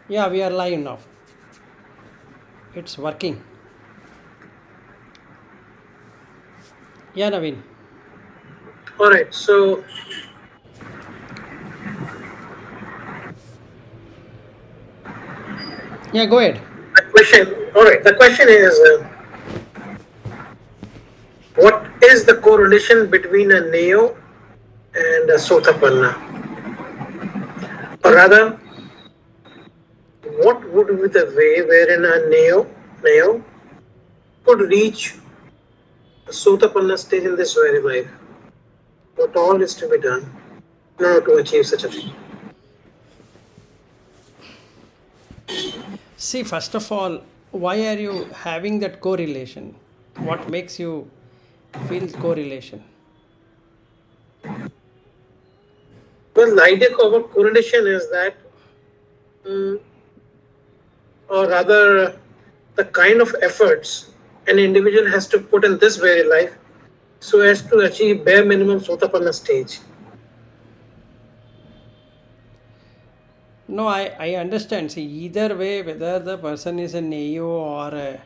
Yeah, we are live now. It's working. Yeah, Naveen. All right. So Yeah, go ahead. the question. All right. The question is, what is the correlation between a neo and a sotapanna? Or If rather, what would be the way wherein a neo could reach a sotapanna stage in this very life? What all is to be done in order to achieve such a thing? see, first of all, why are you having that correlation? What makes you feel correlation? Well, the idea of correlation is that, mm, or rather, the kind of efforts an individual has to put in this very life so as to achieve bare minimum sotapanna stage. No, I understand. See, either way, whether the person is a neo or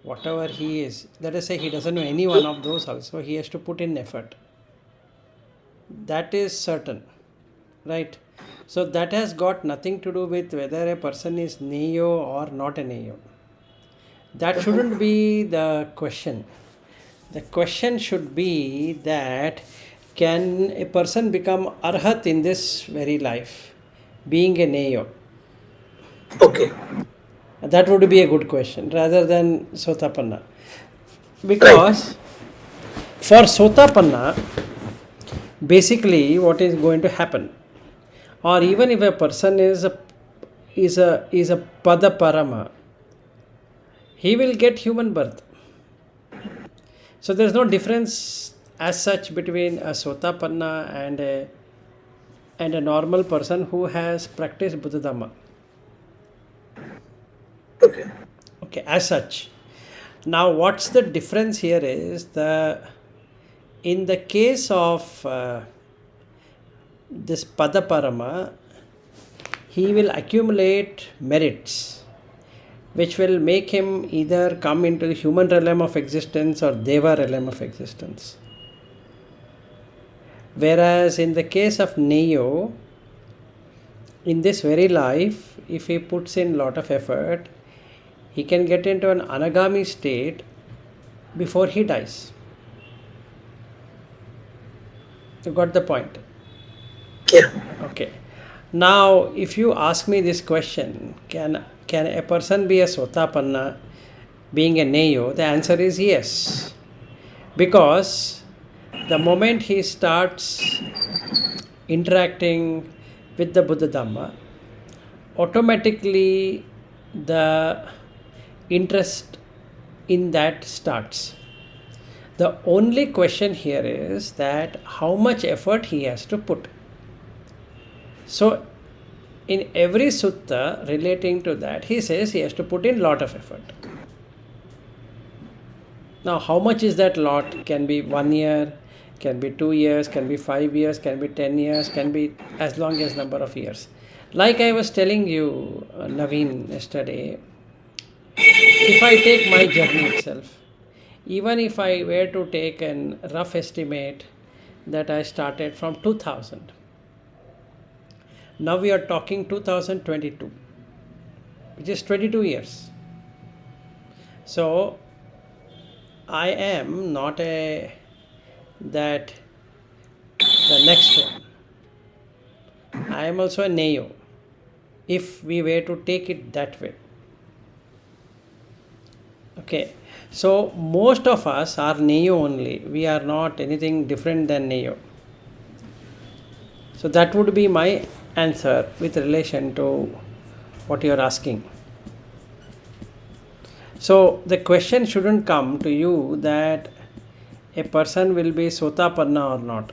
whatever he is, let us say he doesn't know any one of those also, he has to put in effort. That is certain, right? So that has got nothing to do with whether a person is neo or not a neo. That shouldn't be the question. The question should be that can a person become arhat in this very life, being a neo? Okay, That would be a good question rather than sotapanna. right. Because for sotapanna, basically what is going to happen, or even if a person is a pada parama, he will get human birth. So there is no difference as such between a sotapanna and a normal person who has practiced Buddha Dhamma. Okay, Okay, as such. Now, what's the difference here is in the case of this Padaparama, he will accumulate merits which will make him either come into the human realm of existence or Deva realm of existence. Whereas in the case of Neo, in this very life, if he puts in lot of effort, he can get into an Anagami state before he dies. You got the point? yeah, Okay. Now, if you ask me this question, can a person be a Sotapanna being a Neo? The answer is yes. Because the moment he starts interacting with the Buddha Dhamma, automatically the interest in that starts. The only question here is that how much effort he has to put. So, in every sutta relating to that, he says he has to put in lot of effort. Now, how much is that lot? Can be 1 year, can be 2 years, can be 5 years, can be 10 years, can be as long as number of years. Like I was telling you, Naveen, yesterday, if I take my journey itself, even if I were to take a rough estimate that I started from 2000, now we are talking 2022, which is 22 years. So I am not that the next one. I am also a neo, if we were to take it that way. Okay, so most of us are neo only. We are not anything different than neo. So that would be my answer with relation to what you are asking. So the question shouldn't come to you that a person will be sotapanna or not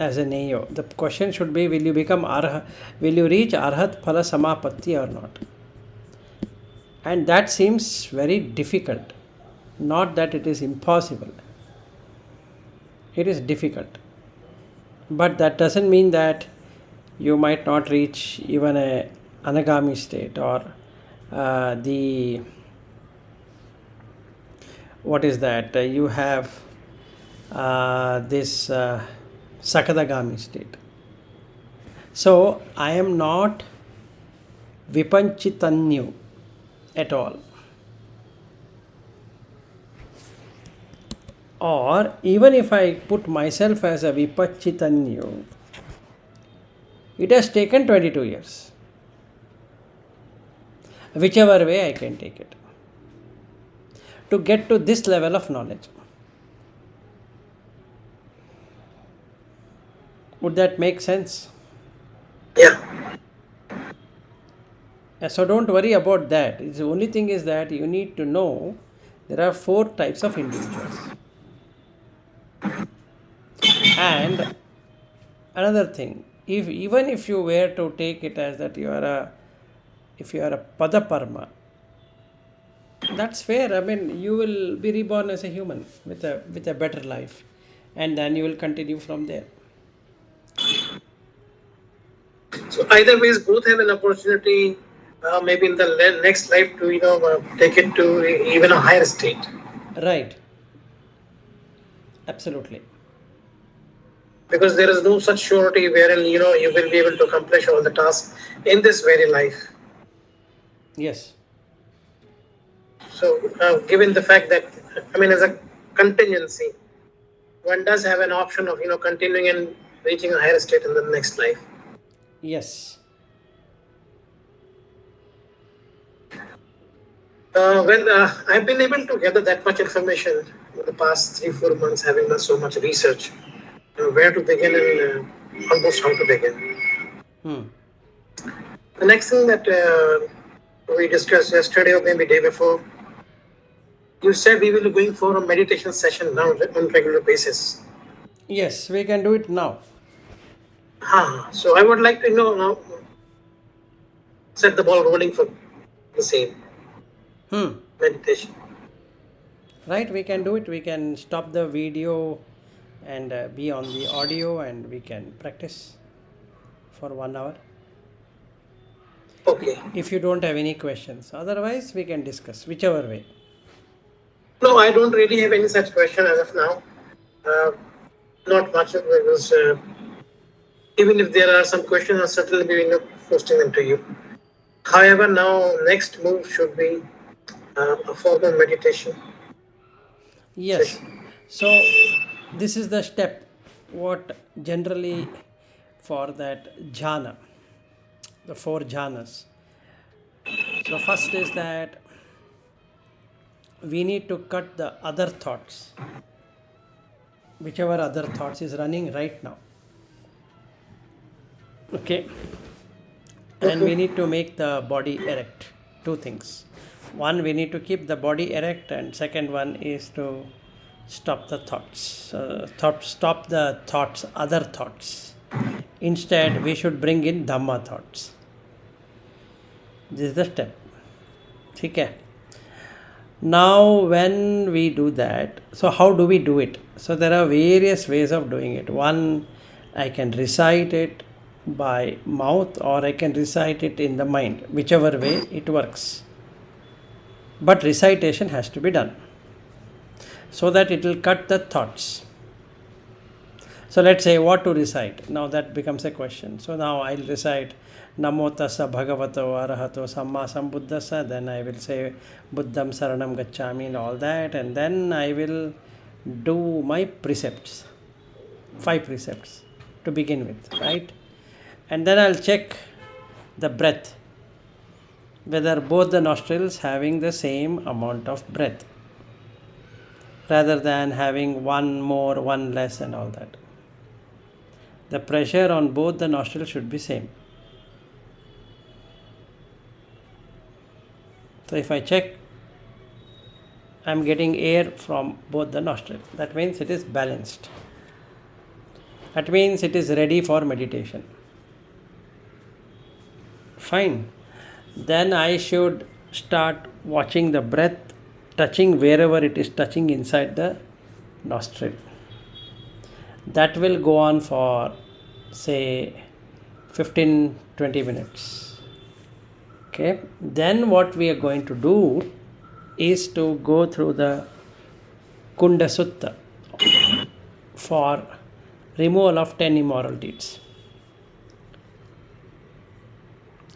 as a neyo. The question should be, will you become arha, will you reach arhat phala samapatti or not? And that seems very difficult. Not that it is impossible. It is difficult. But that doesn't mean that you might not reach even a Anagami state or the what is that? You have this Sakadagami state. So I am not Vipanchitanyu at all. Or even if I put myself as a Vipachitanyu, it has taken 22 years. Whichever way I can take it. To get to this level of knowledge. Would that make sense? Yeah. So don't worry about that. The only thing is that you need to know there are 4 types of individuals. And another thing, even if you were to take it as that you are a Padaparma, that's fair. I mean, you will be reborn as a human with a better life, and then you will continue from there. So either ways, both have an opportunity, maybe in the next life, to take it to even a higher state. Right. Absolutely. Because there is no such surety wherein you will be able to accomplish all the tasks in this very life. Yes. So, given the fact that, as a contingency, one does have an option of continuing and reaching a higher state in the next life. Yes. I've been able to gather that much information in the past 3-4 months, having done so much research. Where to begin and almost how to begin. The next thing that we discussed yesterday or maybe day before, you said we will be going for a meditation session now on regular basis. Yes, we can do it now. So I would like to now set the ball rolling for the same meditation. Right, we can do it. We can stop the video and be on the audio, and we can practice for 1 hour. Okay. If you don't have any questions, otherwise we can discuss whichever way. No, I don't really have any such question as of now. Not much, because even if there are some questions, I'll certainly be posting them to you. However, now next move should be a formal meditation. Yes. Session. So this is the step. What generally for that jhana, the 4 jhanas. So first is that we need to cut the other thoughts, whichever other thoughts is running right now. Okay. And we need to make the body erect. 2 things. One, we need to keep the body erect, and second one is to stop the thoughts. Stop the thoughts, other thoughts. Instead, we should bring in Dhamma thoughts. This is the step. Okay. Now, when we do that, so how do we do it? So there are various ways of doing it. One, I can recite it by mouth, or I can recite it in the mind, whichever way it works. But recitation has to be done so that it will cut the thoughts. So let's say what to recite. Now that becomes a question. So now I'll recite Namo Tassa Bhagavato Arahato Samma Sambuddhassa. Then I will say Buddham Saranam Gacchami and all that. And then I will do my precepts. 5 precepts to begin with, right? And then I'll check the breath, whether both the nostrils having the same amount of breath, rather than having one more, one less and all that. The pressure on both the nostrils should be same. So if I check I'm getting air from both the nostrils. That means it is balanced. That means it is ready for meditation. Fine. Then I should start watching the breath touching wherever it is touching inside the nostril. That will go on for say 15-20 minutes. Okay. Then what we are going to do is to go through the Kunda Sutta for removal of 10 immoral deeds.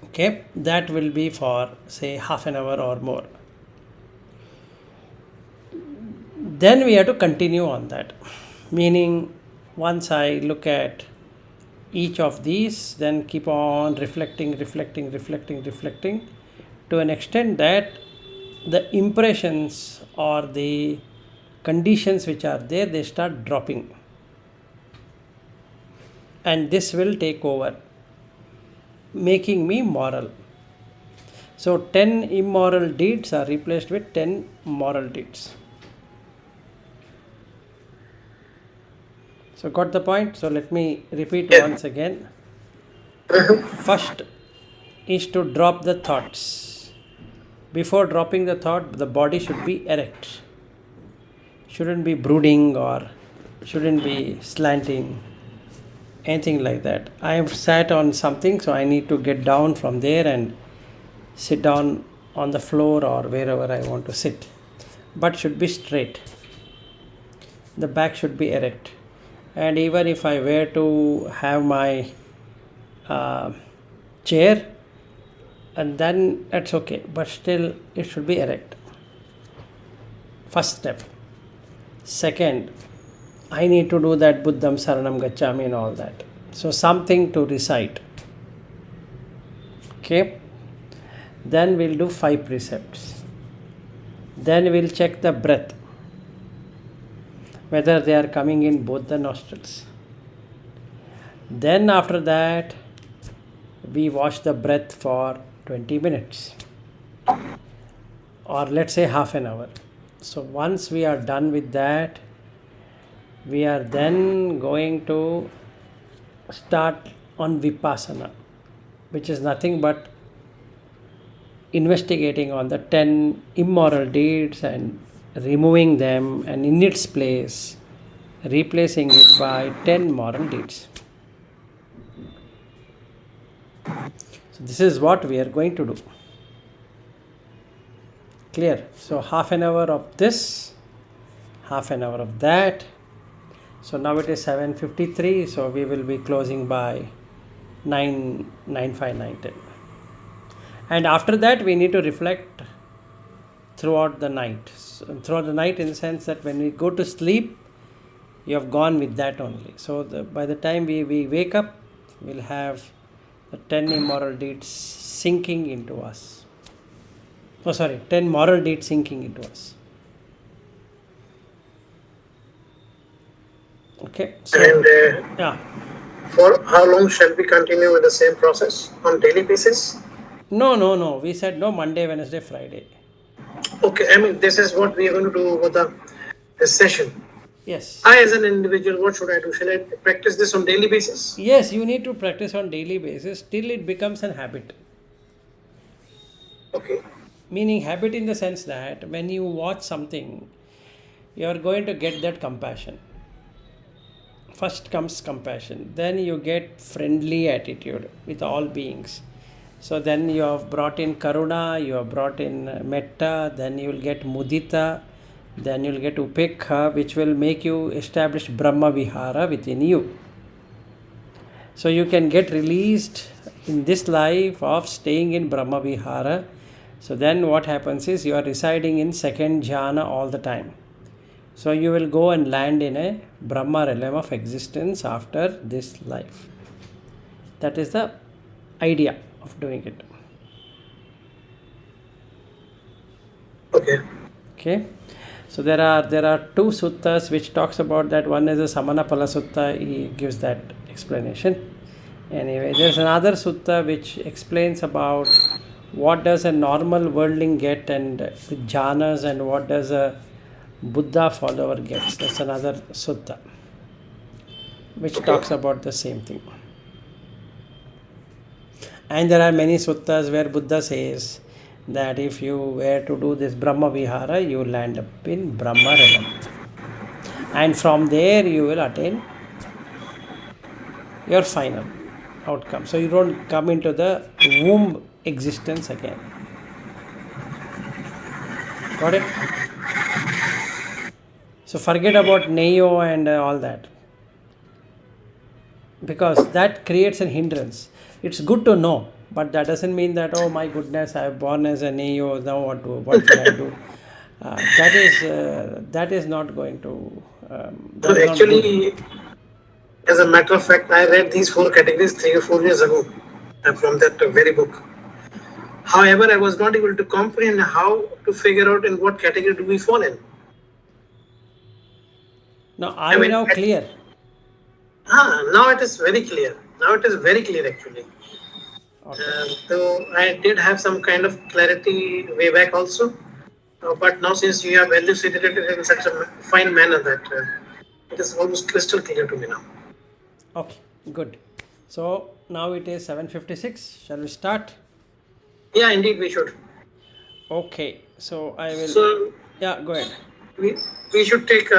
Okay, that will be for say half an hour or more. Then we have to continue on that. Meaning, once I look at each of these, then keep on reflecting to an extent that the impressions or the conditions which are there, they start dropping. And this will take over, making me moral. So 10 immoral deeds are replaced with 10 moral deeds. So got the point? So let me repeat once again. First is to drop the thoughts. Before dropping the thought, the body should be erect. Shouldn't be brooding or shouldn't be slanting. Anything like that. I have sat on something, so I need to get down from there and sit down on the floor or wherever I want to sit. But should be straight. The back should be erect. And even if I were to have my chair, and then that's okay, but still it should be erect. First step. Second, I need to do that Buddham Saranam Gacchami and all that. So something to recite. Okay. Then we'll do 5 precepts. Then we'll check the breath, whether they are coming in both the nostrils. Then after that, we watch the breath for 20 minutes or let's say half an hour. So once we are done with that, we are then going to start on Vipassana, which is nothing but investigating on the 10 immoral deeds and removing them, and in its place replacing it by 10 moral deeds. So this is what we are going to do. Clear? So half an hour of this, half an hour of that. So now it is 7:53, so we will be closing by 9:10. And after that we need to reflect throughout the night. So throughout the night in the sense that when we go to sleep, you have gone with that only. So by the time we wake up, we'll have the 10 immoral deeds sinking into us. 10 moral deeds sinking into us. Okay. So, And yeah. for how long shall we continue with the same process on daily basis? No. We said no Monday, Wednesday, Friday. Okay, I mean, this is what we are going to do with this session. Yes. I, as an individual, what should I do? Shall I practice this on daily basis? Yes, you need to practice on daily basis till it becomes an habit. Okay. Meaning habit in the sense that when you watch something, you are going to get that compassion. First comes compassion, then you get friendly attitude with all beings. So then you have brought in karuna, you have brought in metta, then you will get mudita, then you will get upekha, which will make you establish Brahma Vihara within you. So you can get released in this life of staying in Brahma Vihara. So then what happens is you are residing in second jhana all the time. So you will go and land in a Brahma realm of existence after this life. That is the idea of doing it. Okay. So there are 2 suttas which talks about that. One is the Samanapala Sutta. He gives that explanation. Anyway, there's another sutta which explains about what does a normal worldling get, and with jhanas, and what does a Buddha follower gets. That's another sutta which Okay. talks about the same thing. And there are many suttas where Buddha says that if you were to do this Brahma Vihara, you will land up in Brahma realm. And from there you will attain your final outcome. So you don't come into the womb existence again. Got it? So forget about Neo and all that, because that creates an hindrance. It's good to know, but that doesn't mean that, oh my goodness, I have born as a Neo, now what will I do? That is not going to, that So is not good. actually, as a matter of fact, I read these four categories 3 or 4 years ago from that very book. However, I was not able to comprehend how to figure out in what category do we fall in. Now, I are you mean, now clear? now it is very clear. Now it is very clear actually. Okay. Though I did have some kind of clarity way back also, but now since you have elucidated it in such a fine manner that it is almost crystal clear to me now. Okay, good. So now it is 7:56. Shall we start? Yeah, indeed, we should. Okay, so I will, So yeah, go ahead. we we should take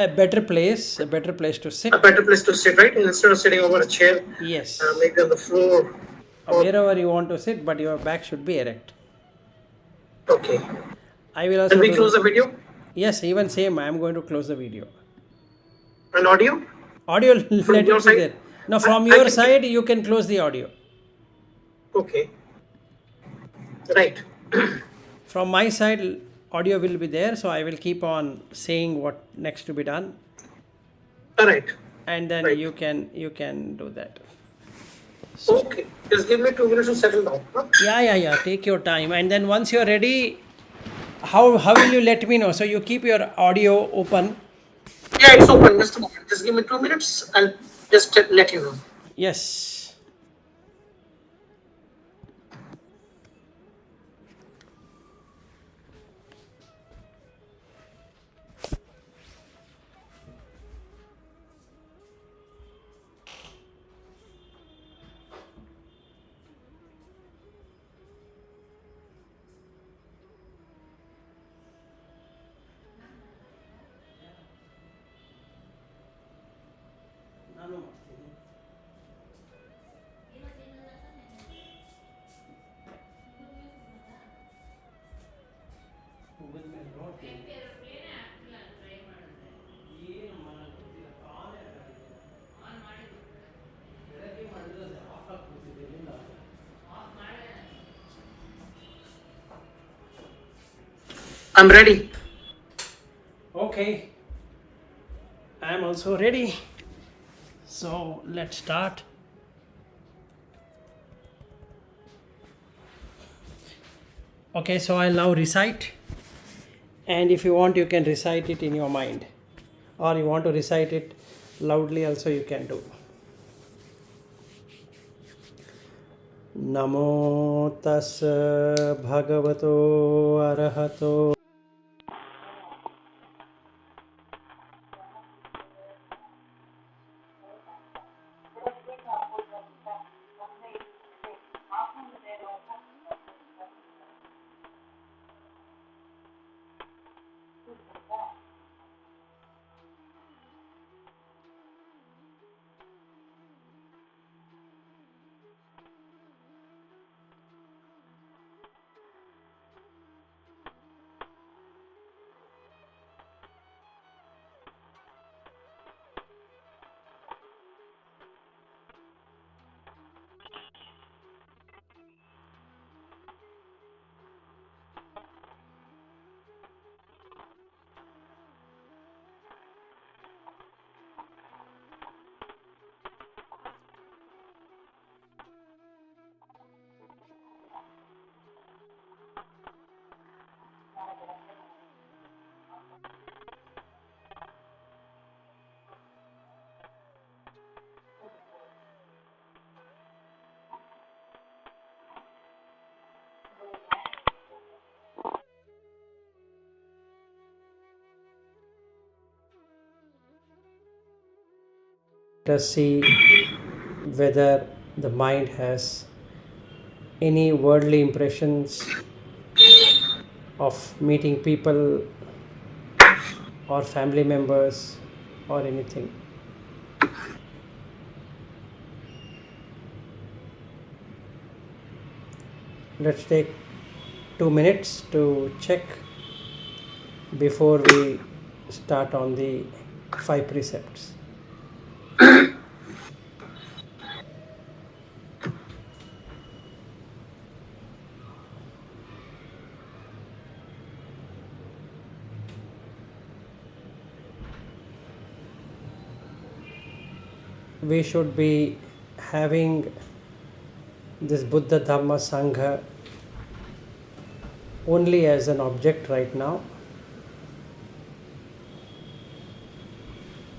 A better place to a sit. better place to sit, right? Instead of sitting over a chair, Yes. maybe on the floor. Or Wherever you want to sit, but your back should be erect. okay, I will and also we do close the, the video yes, even same. I am going to close the video. and audio Audio, from let your it be side. there. Now, I, from I your can keep. side, you can close the audio. Okay, right. From my side, audio will be there, so I will keep on saying what next to be done, All right, and then right. you can do that. So, Okay, just give me 2 minutes to settle down. Huh? yeah. Take your time, and then once you're ready, how will you let me know? So you keep your audio open. Yeah, it's open. Just a moment. Just give me 2 minutes. I'll just let you know. Yes. I'm ready. Okay. I am also ready. So let's start. Okay, so I'll now recite, and if you want, you can recite it in your mind, or you want to recite it loudly, also you can do. Namo tassa bhagavato arahato Let us see whether the mind has any worldly impressions of meeting people or family members or anything. Let's take 2 minutes to check before we start on the 5 precepts. We should be having this Buddha Dhamma Sangha only as an object right now.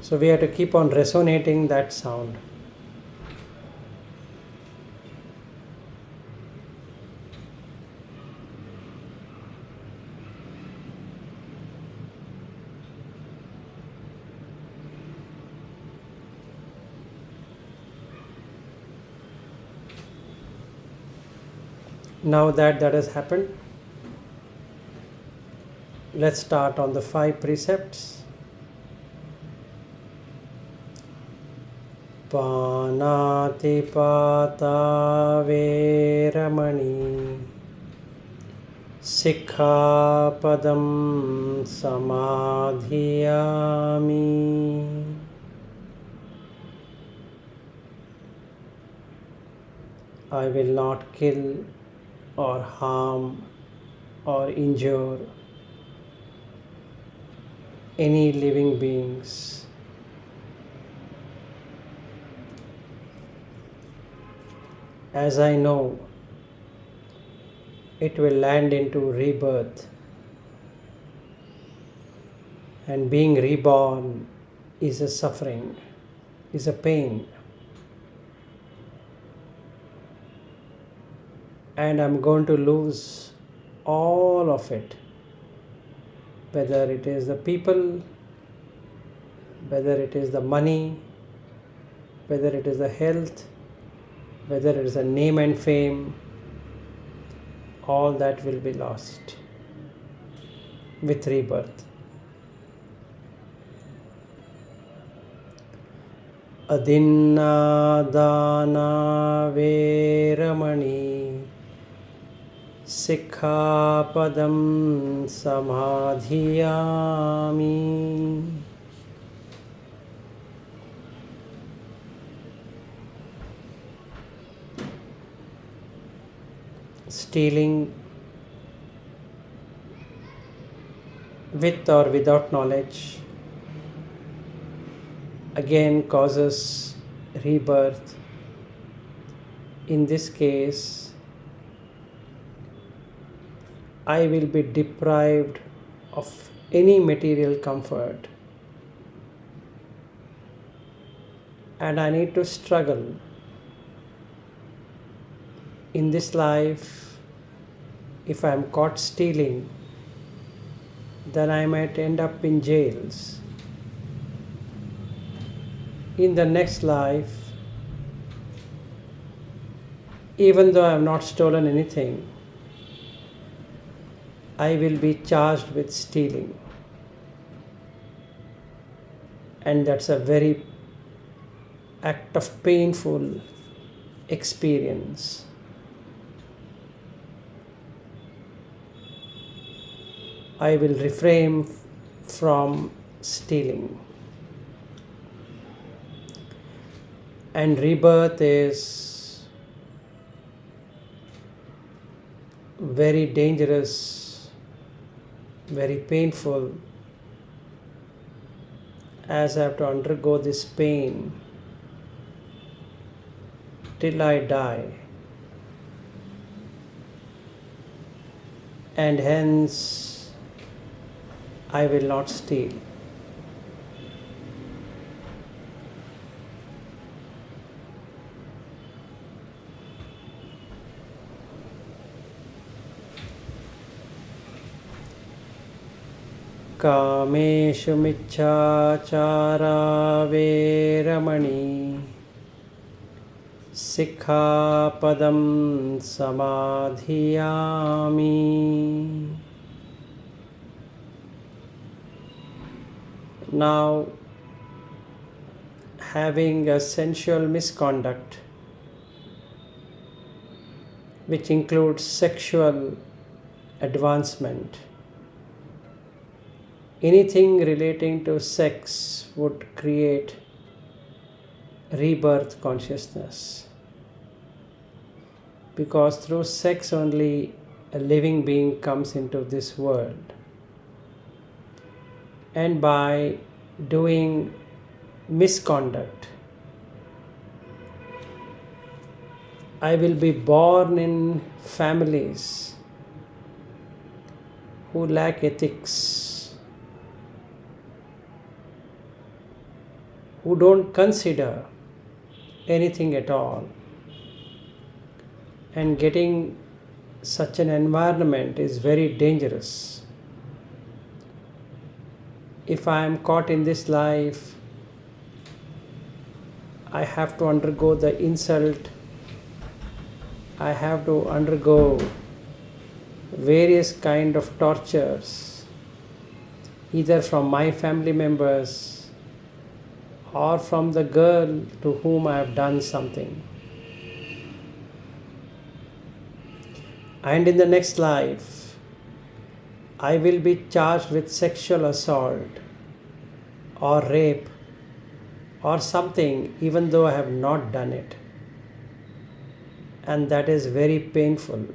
So we have to keep on resonating that sound. Now that has happened, let's start on the 5 precepts. Panatipata Veramani Sikkhapadam Samadhiyami. I will not kill or harm or injure any living beings. As I know, it will land into rebirth, and being reborn is a suffering, is a pain. And I'm going to lose all of it, whether it is the people, whether it is the money, whether it is the health, whether it is the name and fame, all that will be lost with rebirth. Adinnadana Veramani Sikkhapadam Samadhiyami. Stealing with or without knowledge again causes rebirth. In this case, I will be deprived of any material comfort, and I need to struggle. In this life, if I am caught stealing, then I might end up in jails. In the next life, even though I have not stolen anything, I will be charged with stealing. And that's a very act of painful experience. I will refrain from stealing. And rebirth is very dangerous, very painful, as I have to undergo this pain till I die. And hence, I will not steal. कामेषु मिच्छाचारा वेरमणि सिक्खापदं समाधियामि. Now, having a sensual misconduct, which includes sexual advancement, anything relating to sex would create rebirth consciousness, because through sex only a living being comes into this world, and by doing misconduct I will be born in families who lack ethics, who don't consider anything at all, and getting such an environment is very dangerous. If I am caught in this life, I have to undergo the insult, I have to undergo various kind of tortures, either from my family members or from the girl to whom I have done something. And in the next life, I will be charged with sexual assault or rape or something, even though I have not done it. And that is very painful.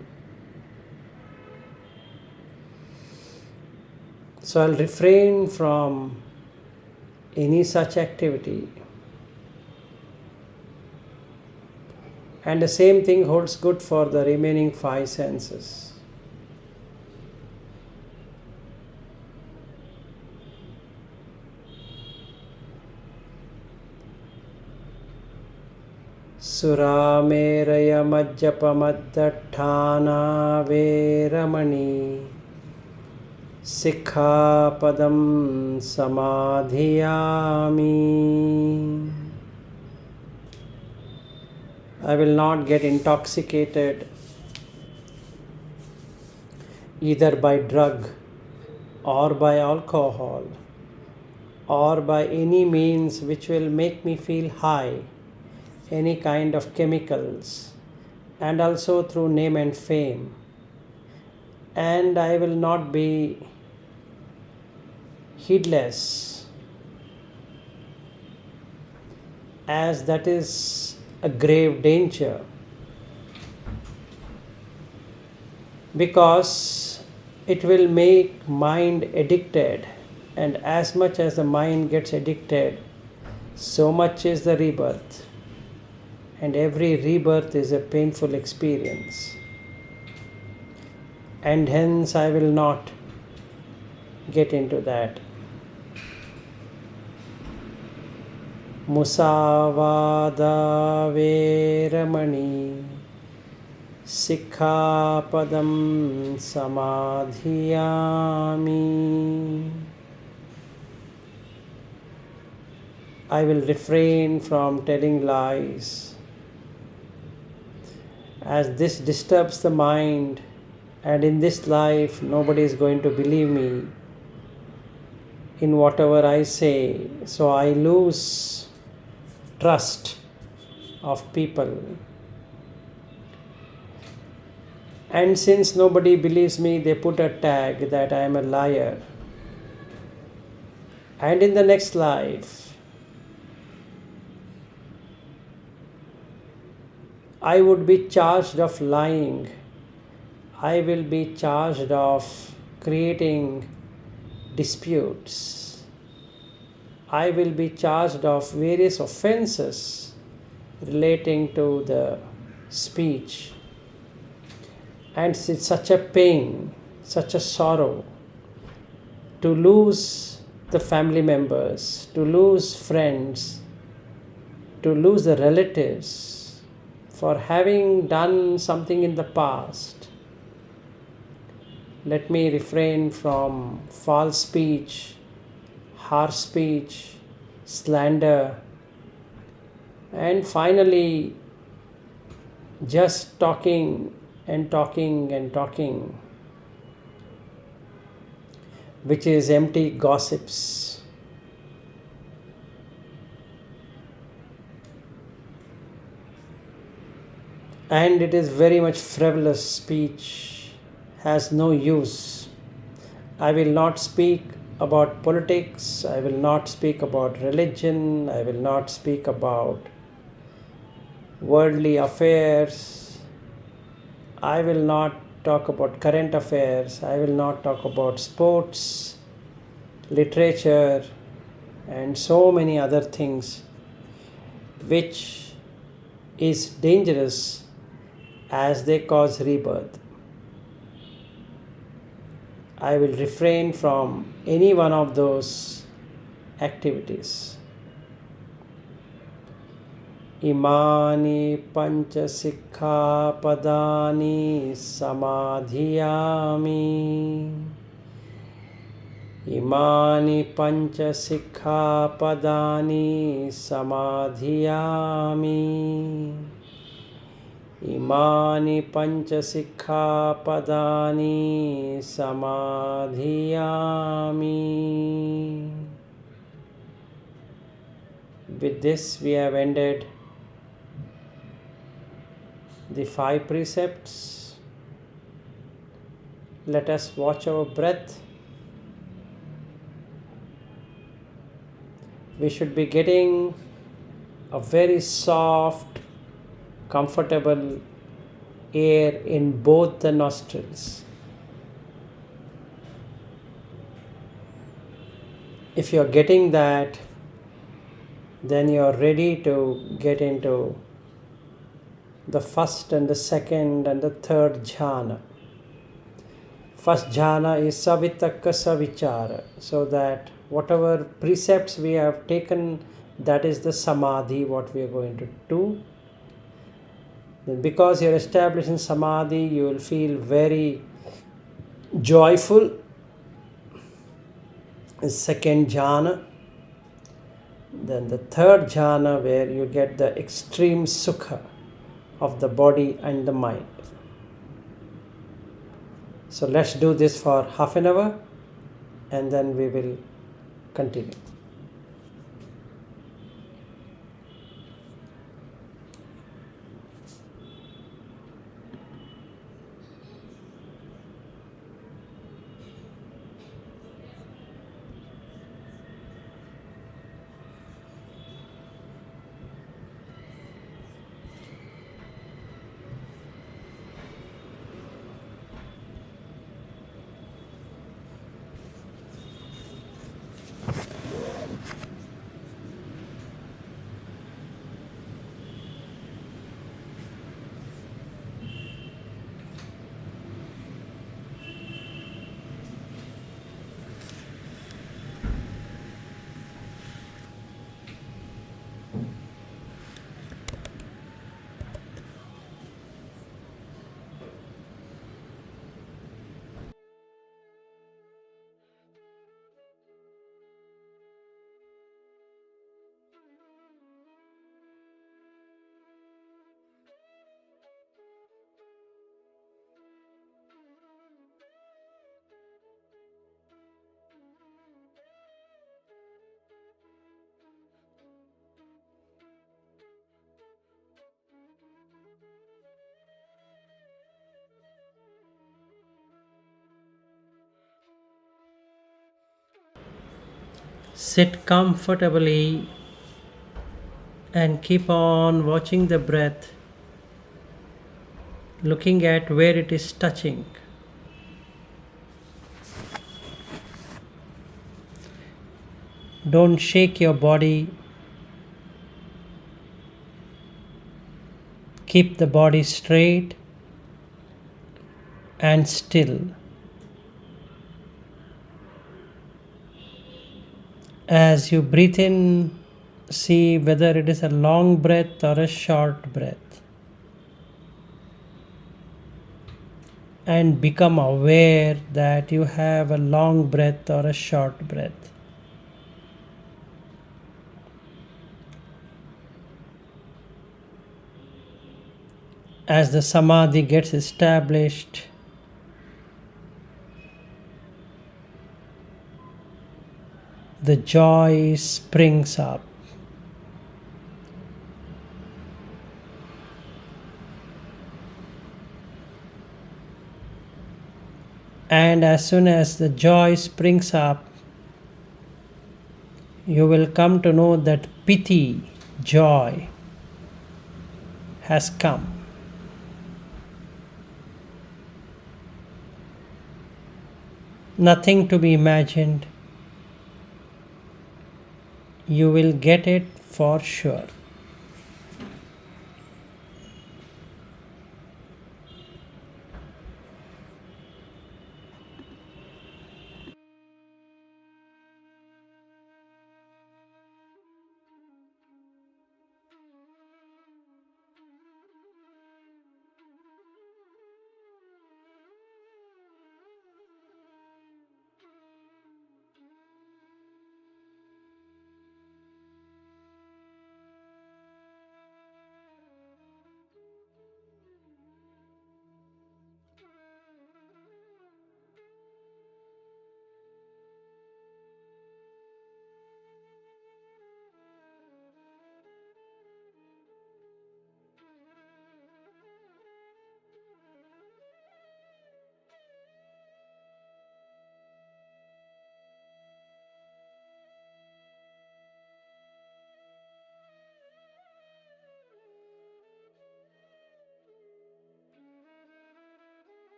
So I'll refrain from any such activity. And the same thing holds good for the remaining 5 senses. Surameraya majjapamaddhatthana veramani Sikkhapadam samadhiyami. I will not get intoxicated either by drug or by alcohol or by any means which will make me feel high, any kind of chemicals, and also through name and fame. And I will not be heedless, as that is a grave danger, because it will make mind addicted, and as much as the mind gets addicted, so much is the rebirth, and every rebirth is a painful experience, and hence I will not get into that. Musavada veramani Sikkhapadam samadhiyami. I will refrain from telling lies, as this disturbs the mind, and in this life nobody is going to believe me in whatever I say, so I lose trust of people. And since nobody believes me, they put a tag that I am a liar. And in the next life, I would be charged of lying. I will be charged of creating disputes. I will be charged of various offenses relating to the speech. And it's such a pain, such a sorrow to lose the family members, to lose friends, to lose the relatives for having done something in the past. Let me refrain from false speech, harsh speech, slander, and finally just talking and talking and talking, which is empty gossips. And it is very much frivolous speech, has no use. I will not speak about politics, I will not speak about religion, I will not speak about worldly affairs, I will not talk about current affairs, I will not talk about sports, literature, and so many other things which is dangerous as they cause rebirth. I will refrain from any one of those activities. Imani pancha sikha padani samadhiyami. Imani pancha sikha padani samadhiyami. Imani pancha sikha padani samadhiyami. With this we have ended the 5 precepts. Let us watch our breath. We should be getting a very soft, comfortable air in both the nostrils. If you are getting that, then you are ready to get into the first and the second and the third jhana. First jhana is savitaka savichara, so that whatever precepts we have taken, that is the samadhi what we are going to do. Then because you are established in samadhi, you will feel very joyful. Second jhana. Then the third jhana, where you get the extreme sukha of the body and the mind. So let's do this for half an hour and then we will continue. Sit comfortably and keep on watching the breath, looking at where it is touching. Don't shake your body. Keep the body straight and still. As you breathe in, see whether it is a long breath or a short breath. and become aware that you have a long breath or a short breath. As the samadhi gets established, the joy springs up. And as soon as the joy springs up, you will come to know that piti, joy, has come. Nothing to be imagined. You will get it for sure.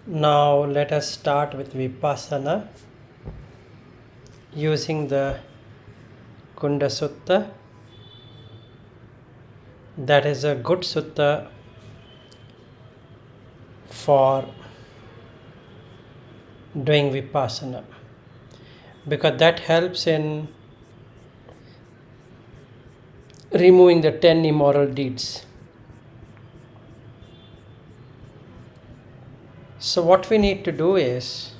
Now let us start with Vipassana using the Kunda Sutta. That is a good sutta for doing Vipassana because that helps in removing the 10 immoral deeds. So what we need to do is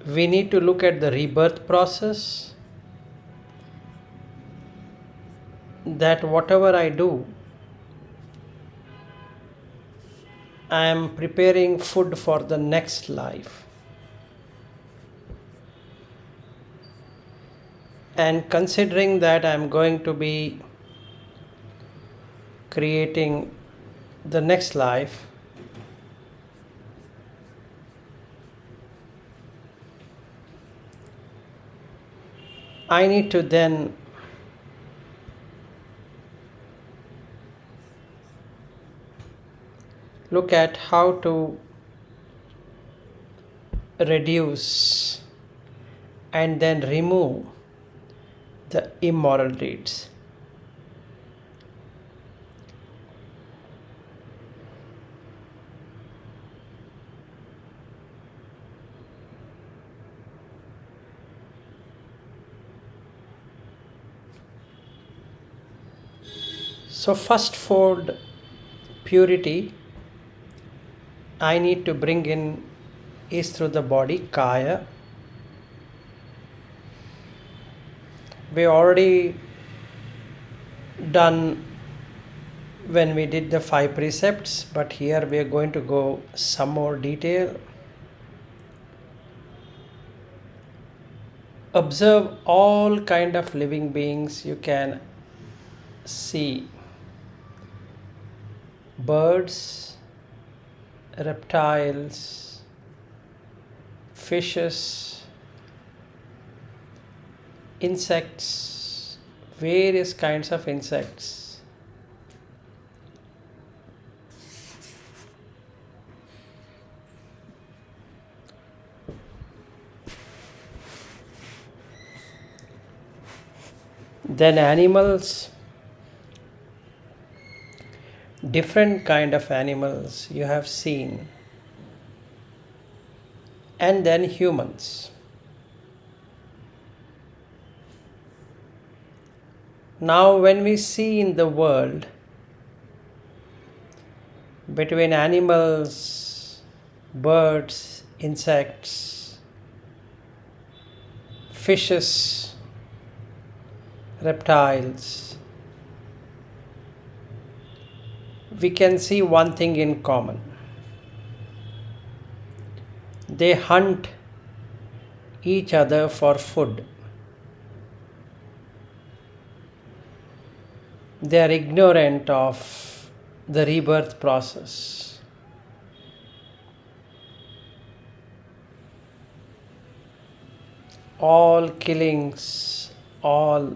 we need to look at the rebirth process, that whatever I do, I am preparing food for the next life. And considering that I am going to be creating the next life, I need to then look at how to reduce and then remove the immoral deeds. So first for purity, I need to bring in is through the body, kaya. We already done when we did the 5 precepts, but here we are going to go some more detail. Observe all kind of living beings. You can see birds, reptiles, fishes, insects, various kinds of insects. Then animals, different kind of animals you have seen. And then humans. Now when we see in the world between animals, birds, insects, fishes, reptiles, we can see one thing in common. They hunt each other for food. They are ignorant of the rebirth process. All killings, all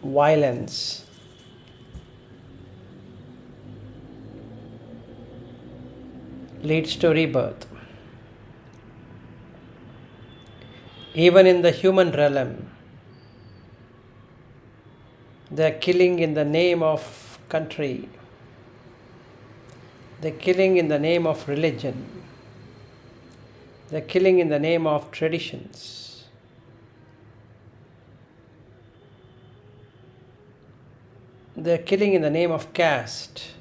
violence leads to rebirth. Even in the human realm, they are killing in the name of country. They are killing in the name of religion. They are killing in the name of traditions. They are killing in the name of caste.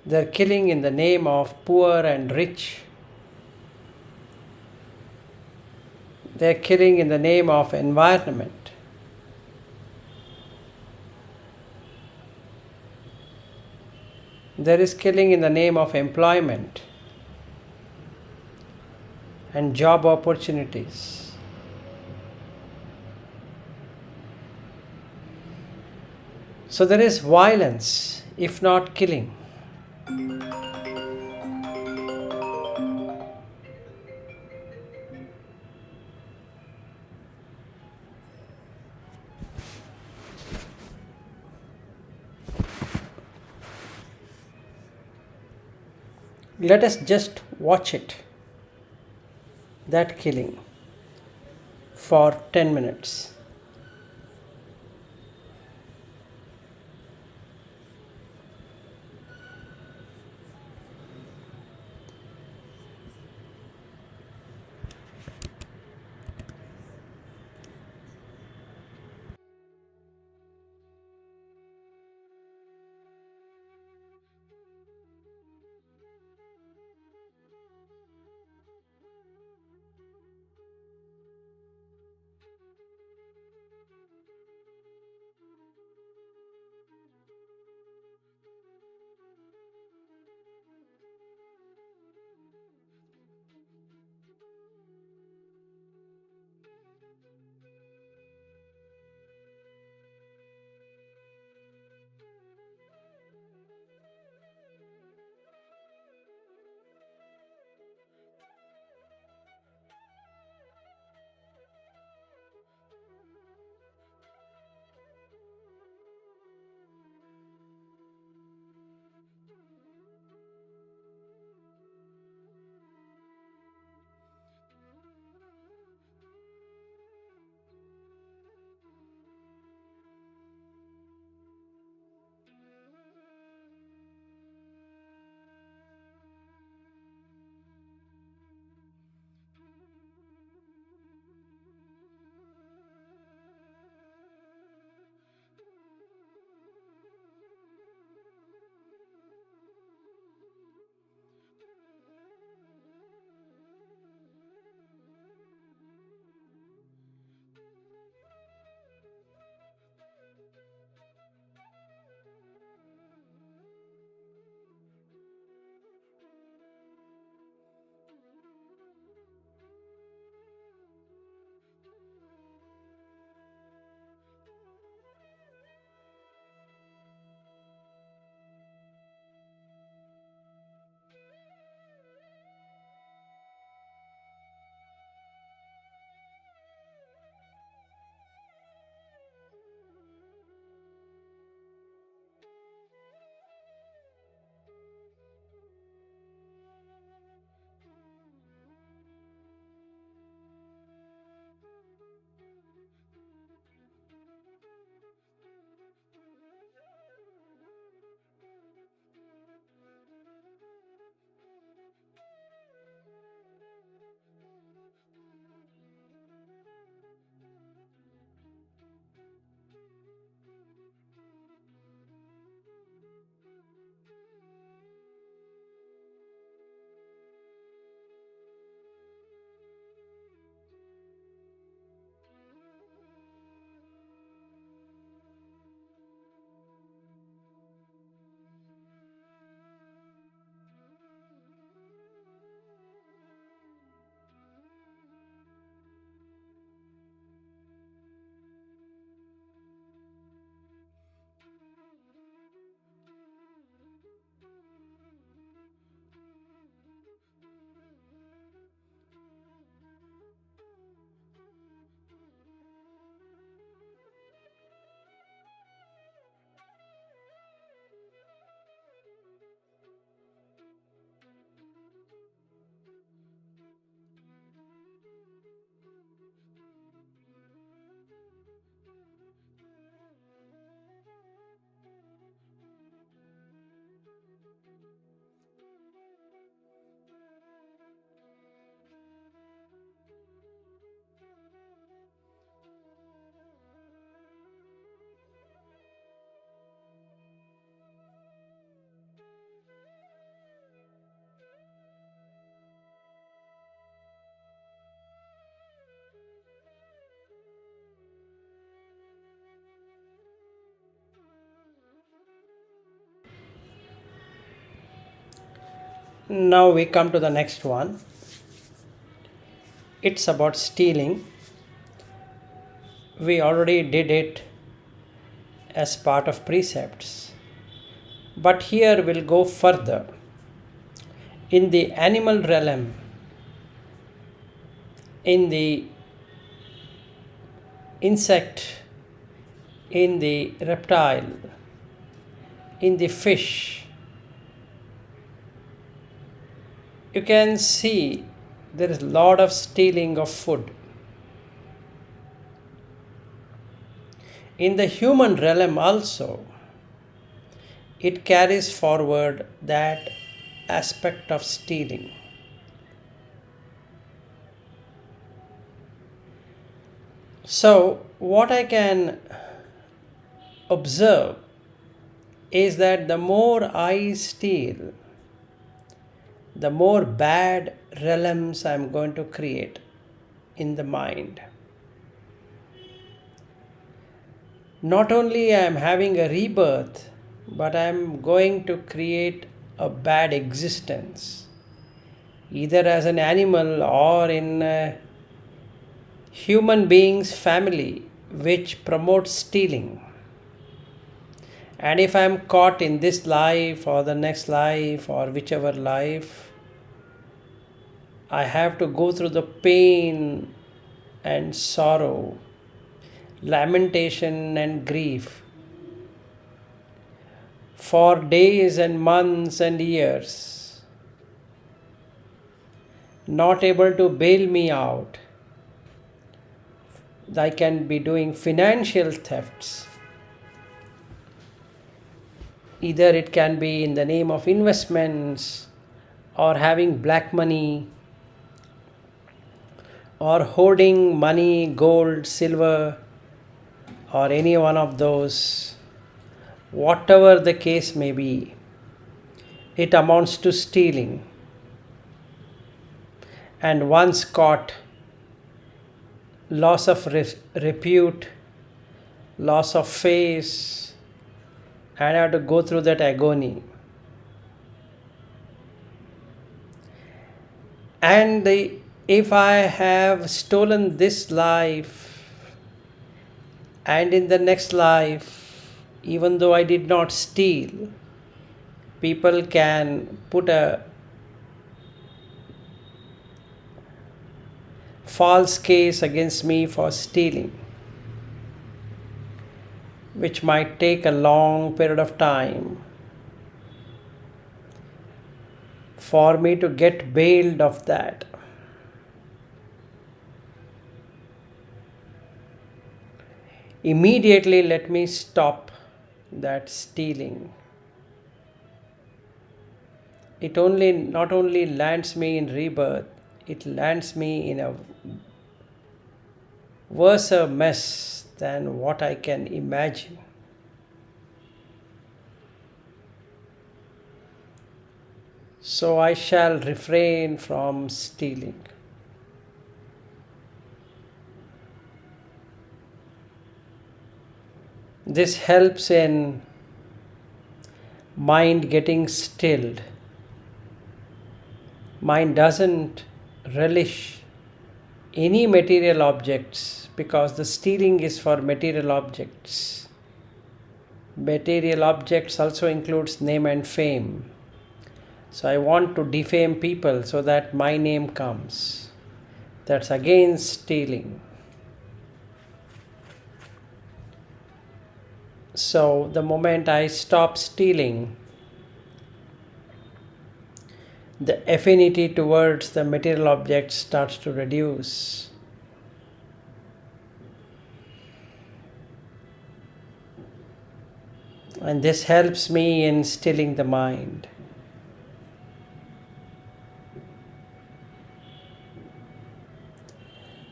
They are killing in the name of poor and rich. They are killing in the name of environment. There is killing in the name of employment and job opportunities. So there is violence, if not killing. Let us just watch it, that killing, for 10 minutes. Now we come to the next one. It's about stealing. We already did it as part of precepts. But here we'll go further. In the animal realm, in the insect, in the reptile, in the fish, you can see there is a lot of stealing of food. In the human realm also, it carries forward that aspect of stealing. So, what I can observe is that the more I steal, the more bad realms I am going to create in the mind. Not only I am having a rebirth, but I am going to create a bad existence, either as an animal or in a human being's family, which promotes stealing. And if I am caught in this life or the next life or whichever life, I have to go through the pain and sorrow, lamentation and grief for days and months and years, not able to bail me out. I can be doing financial thefts. Either it can be in the name of investments or having black money or hoarding money, gold, silver, or any one of those. Whatever the case may be, it amounts to stealing. And once caught, loss of repute, loss of face, and I have to go through that agony. And if I have stolen this life, and in the next life, even though I did not steal, people can put a false case against me for stealing, which might take a long period of time for me to get bailed of that. Immediately let me stop that stealing. It only not only lands me in rebirth, it lands me in a worse mess than what I can imagine. So I shall refrain from stealing. This helps in mind getting stilled. Mind doesn't relish any material objects because the stealing is for material objects. Material objects also includes name and fame. So I want to defame people so that my name comes. That's again stealing. So the moment I stop stealing, the affinity towards the material objects starts to reduce. And this helps me in stilling the mind.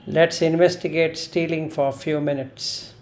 Let's investigate stealing for a few minutes.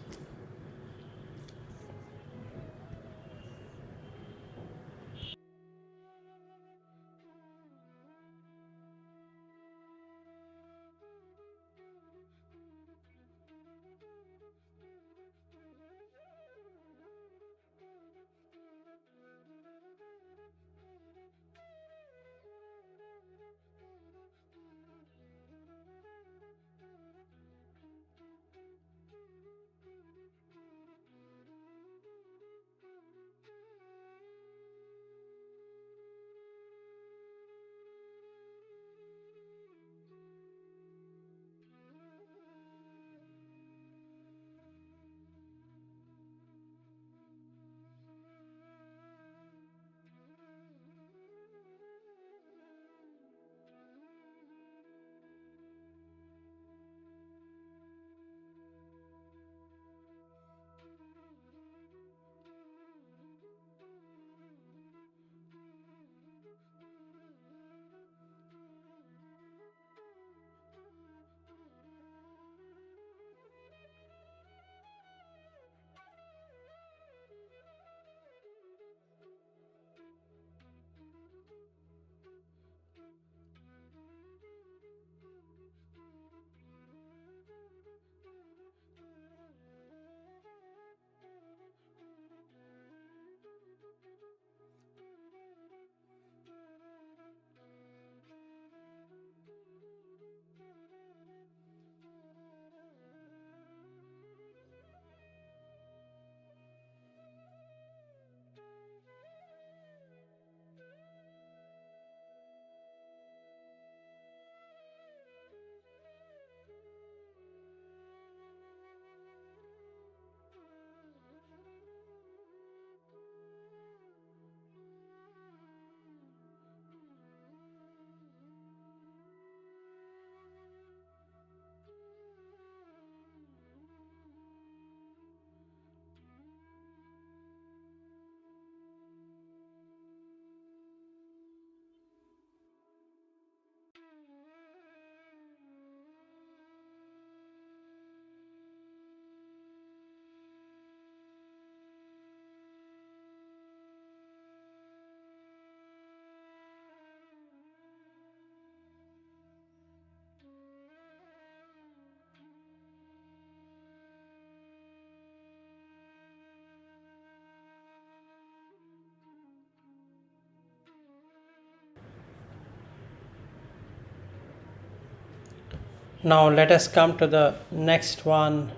Now let us come to the next one,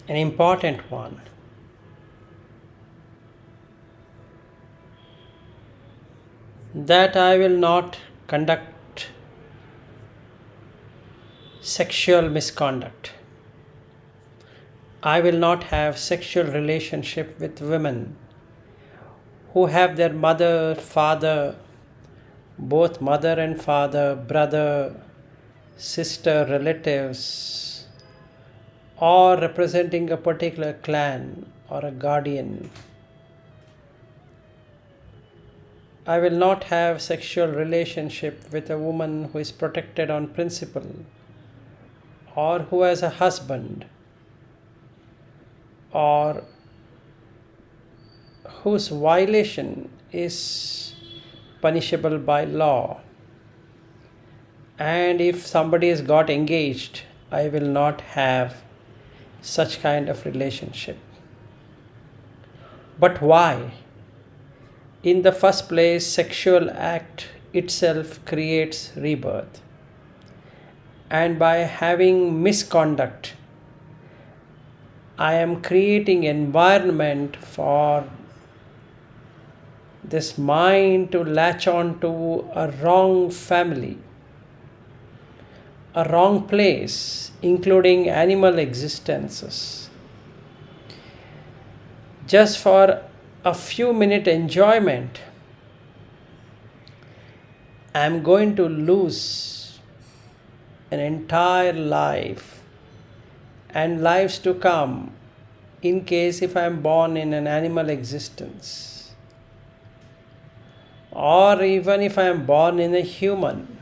an important one. That I will not conduct sexual misconduct. I will not have sexual relationship with women who have their mother, father, both mother and father, brother, sister, relatives, or representing a particular clan or a guardian. I will not have sexual relationship with a woman who is protected on principle or who has a husband or whose violation is punishable by law. And if somebody has got engaged, I will not have such kind of relationship. But why? In the first place, sexual act itself creates rebirth. And by having misconduct, I am creating environment for this mind to latch on to a wrong family, a wrong place, including animal existences. Just for a few minute enjoyment, I am going to lose an entire life and lives to come in case if I am born in an animal existence, or even if I am born in a human,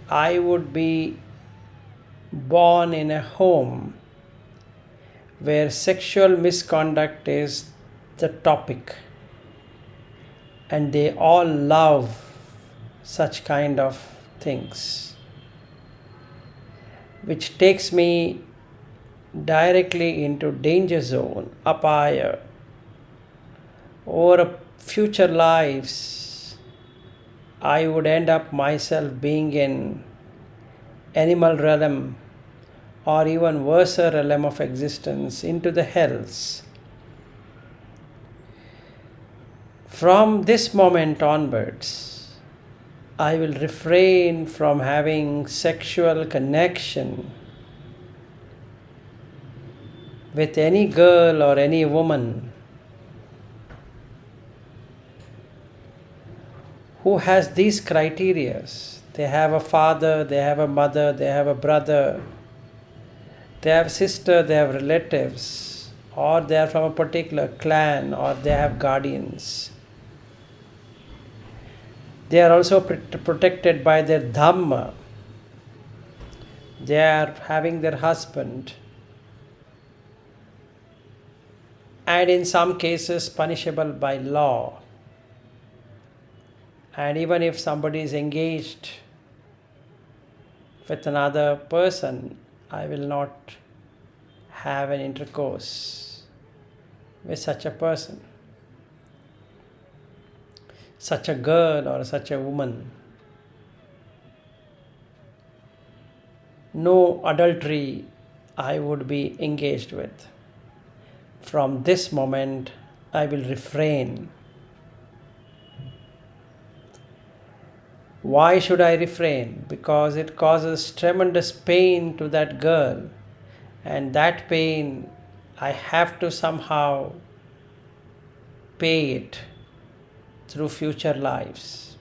I would be born in a home where sexual misconduct is the topic, and they all love such kind of things, which takes me directly into danger zone, apaya. Over future lives, I would end up myself being in animal realm or even worse realm of existence, into the hells. From this moment onwards, I will refrain from having sexual connection with any girl or any woman who has these criterias. They have a father, they have a mother, they have a brother, they have sister, they have relatives, or they are from a particular clan, or they have guardians. They are also protected by their Dhamma. They are having their husband, and in some cases punishable by law. And even if somebody is engaged with another person, I will not have an intercourse with such a person, such a girl or such a woman. No adultery I would be engaged with. From this moment, I will refrain. Why should I refrain? Because it causes tremendous pain to that girl, and that pain I have to somehow pay it through future lives.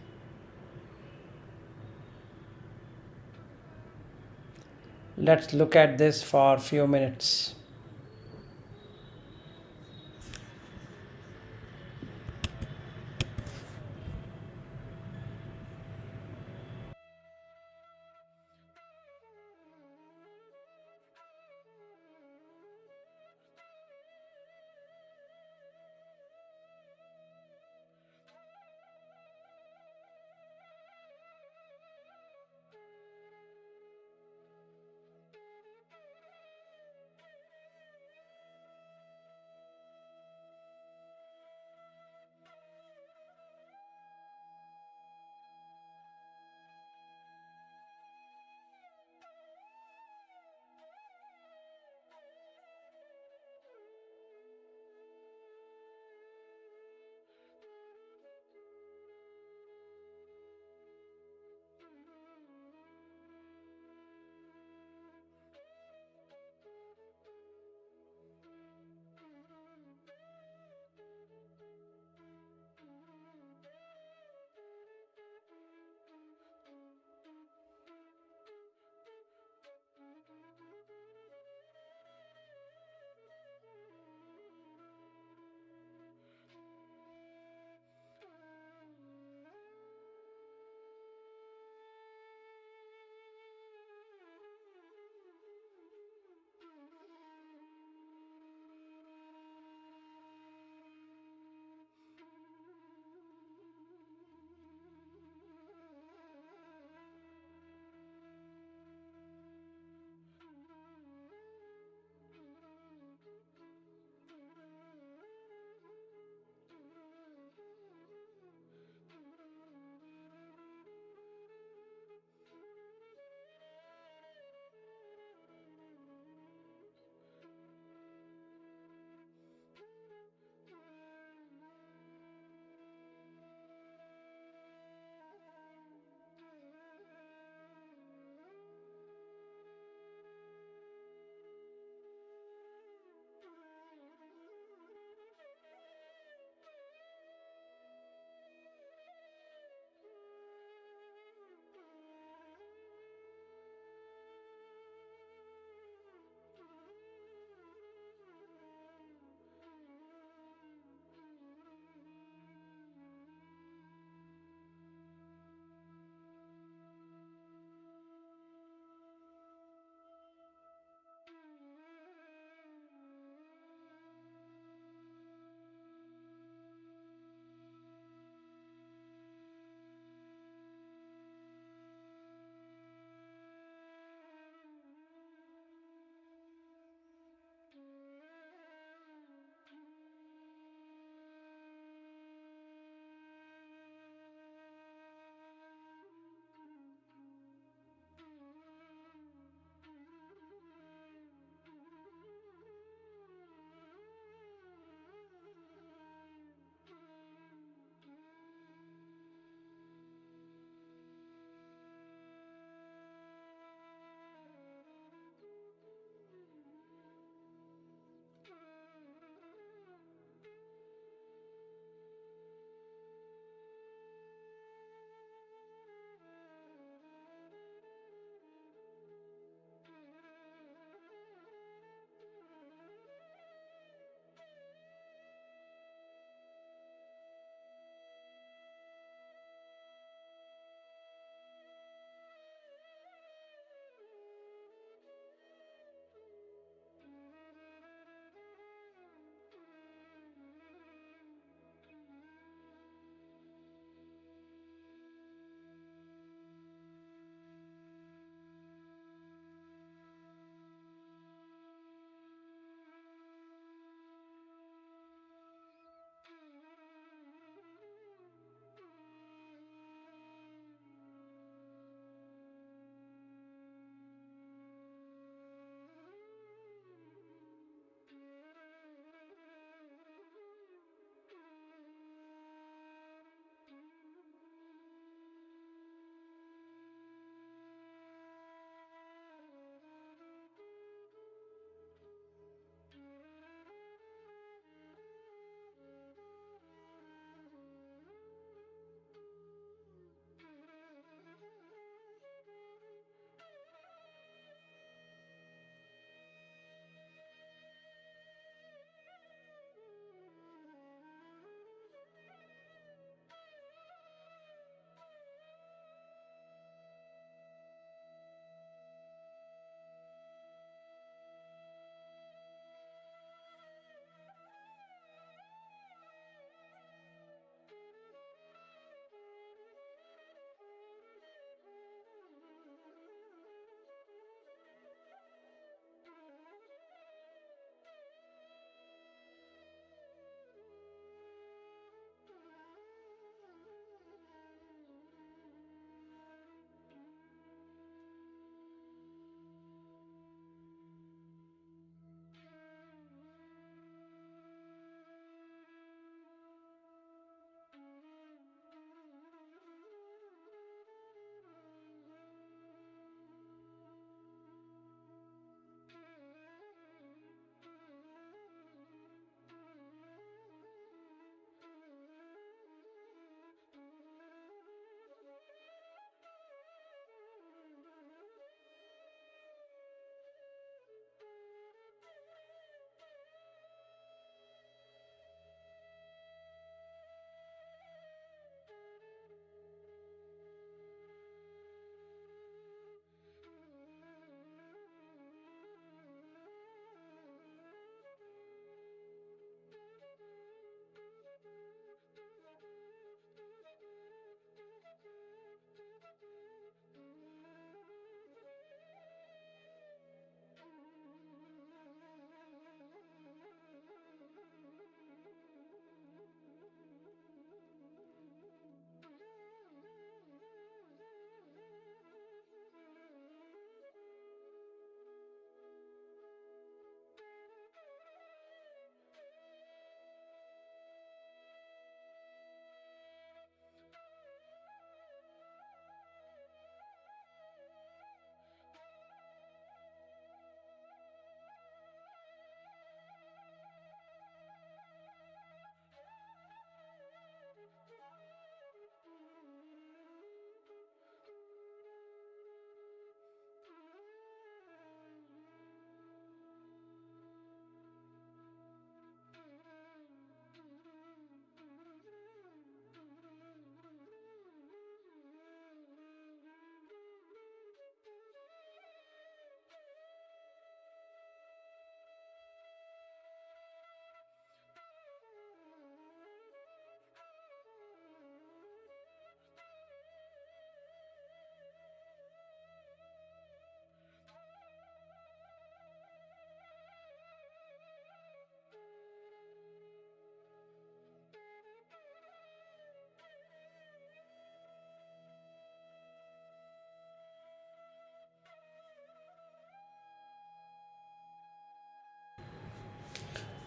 Let's look at this for a few minutes.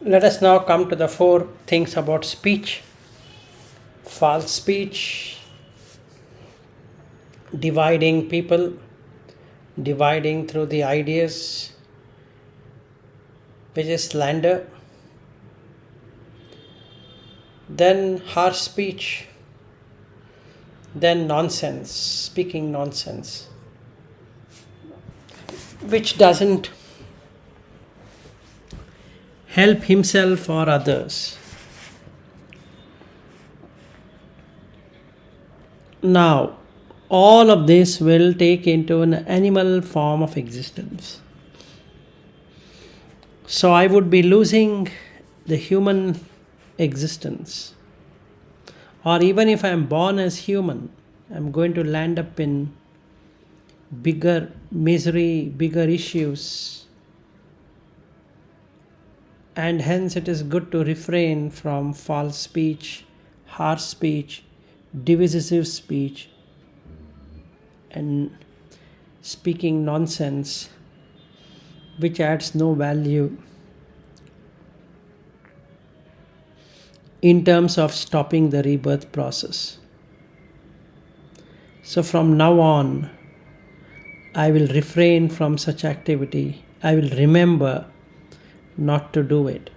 Let us now come to the four things about speech. False speech, dividing people, dividing through the ideas, which is slander. Then harsh speech, then nonsense, speaking nonsense, which doesn't help himself or others. Now, all of this will take into an animal form of existence. So I would be losing the human existence. Or even if I am born as human, I'm going to land up in bigger misery, bigger issues. And hence it is good to refrain from false speech, harsh speech, divisive speech, and speaking nonsense which adds no value in terms of stopping the rebirth process. So from now on, I will refrain from such activity. I will remember not to do it.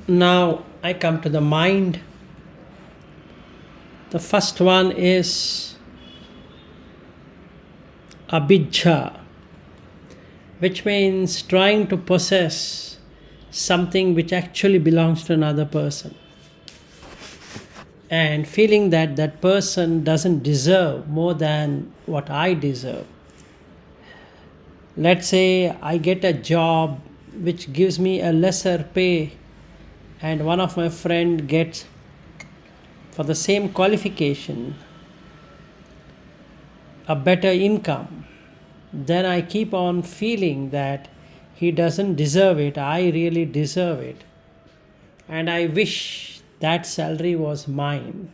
Now I come to the mind. The first one is abhijja, which means trying to possess something which actually belongs to another person, and feeling that that person doesn't deserve more than what I deserve. Let's say I get a job which gives me a lesser pay, and one of my friend gets for the same qualification a better income. Then I keep on feeling that he doesn't deserve it, I really deserve it, and I wish that salary was mine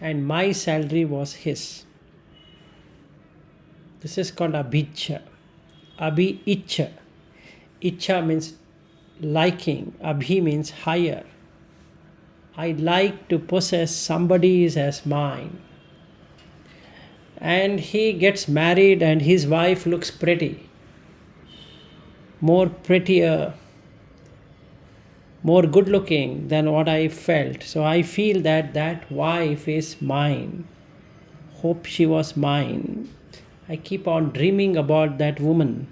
and my salary was his. This is called abhijja. Abhi-ichcha. Ichcha means liking, abhi means higher. I like to possess somebody's as mine. And he gets married and his wife looks pretty, more prettier, more good looking than what I felt. So I feel that that wife is mine. Hope she was mine. I keep on dreaming about that woman.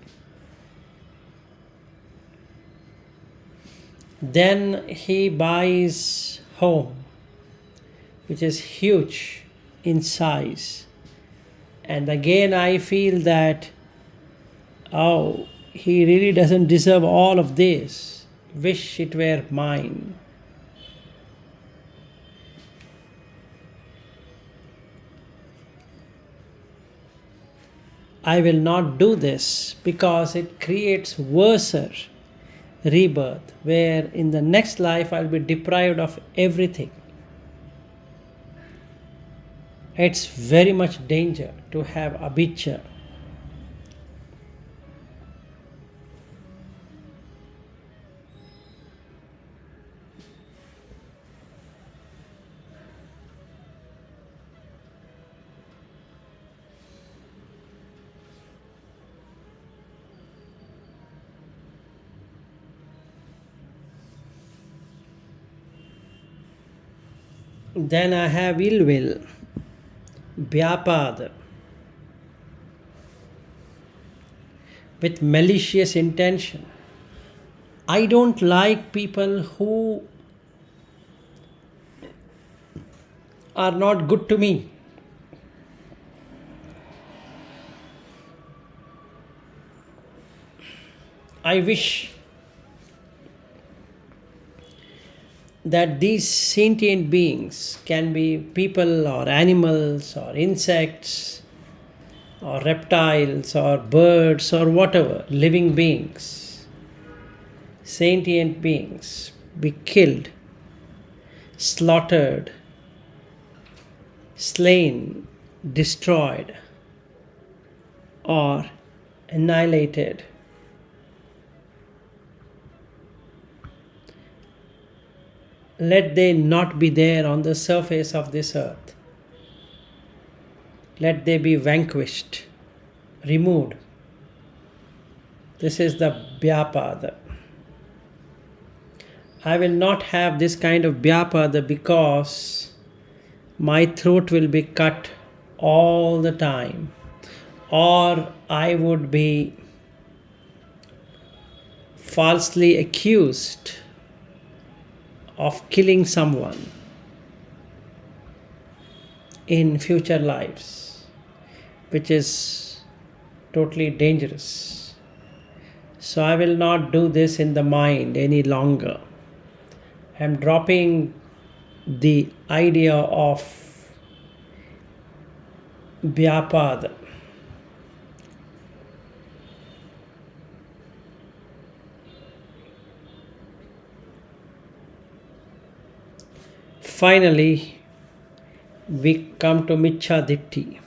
Then he buys home, which is huge in size. And again I feel that, oh, he really doesn't deserve all of this. Wish it were mine. I will not do this because it creates worse rebirth, where in the next life I'll be deprived of everything. It's very much danger to have abhijja. Then I have ill will, vyapada, with malicious intention. I don't like people who are not good to me. I wish that these sentient beings can be people or animals or insects or reptiles or birds or whatever, living beings, sentient beings, be killed, slaughtered, slain, destroyed, or annihilated. Let they not be there on the surface of this earth. Let they be vanquished, removed. This is the vyapada. I will not have this kind of vyapada because my throat will be cut all the time, or I would be falsely accused of killing someone in future lives, which is totally dangerous. So I will not do this in the mind any longer. I am dropping the idea of vyapada. Finally, we come to Michcha Ditti.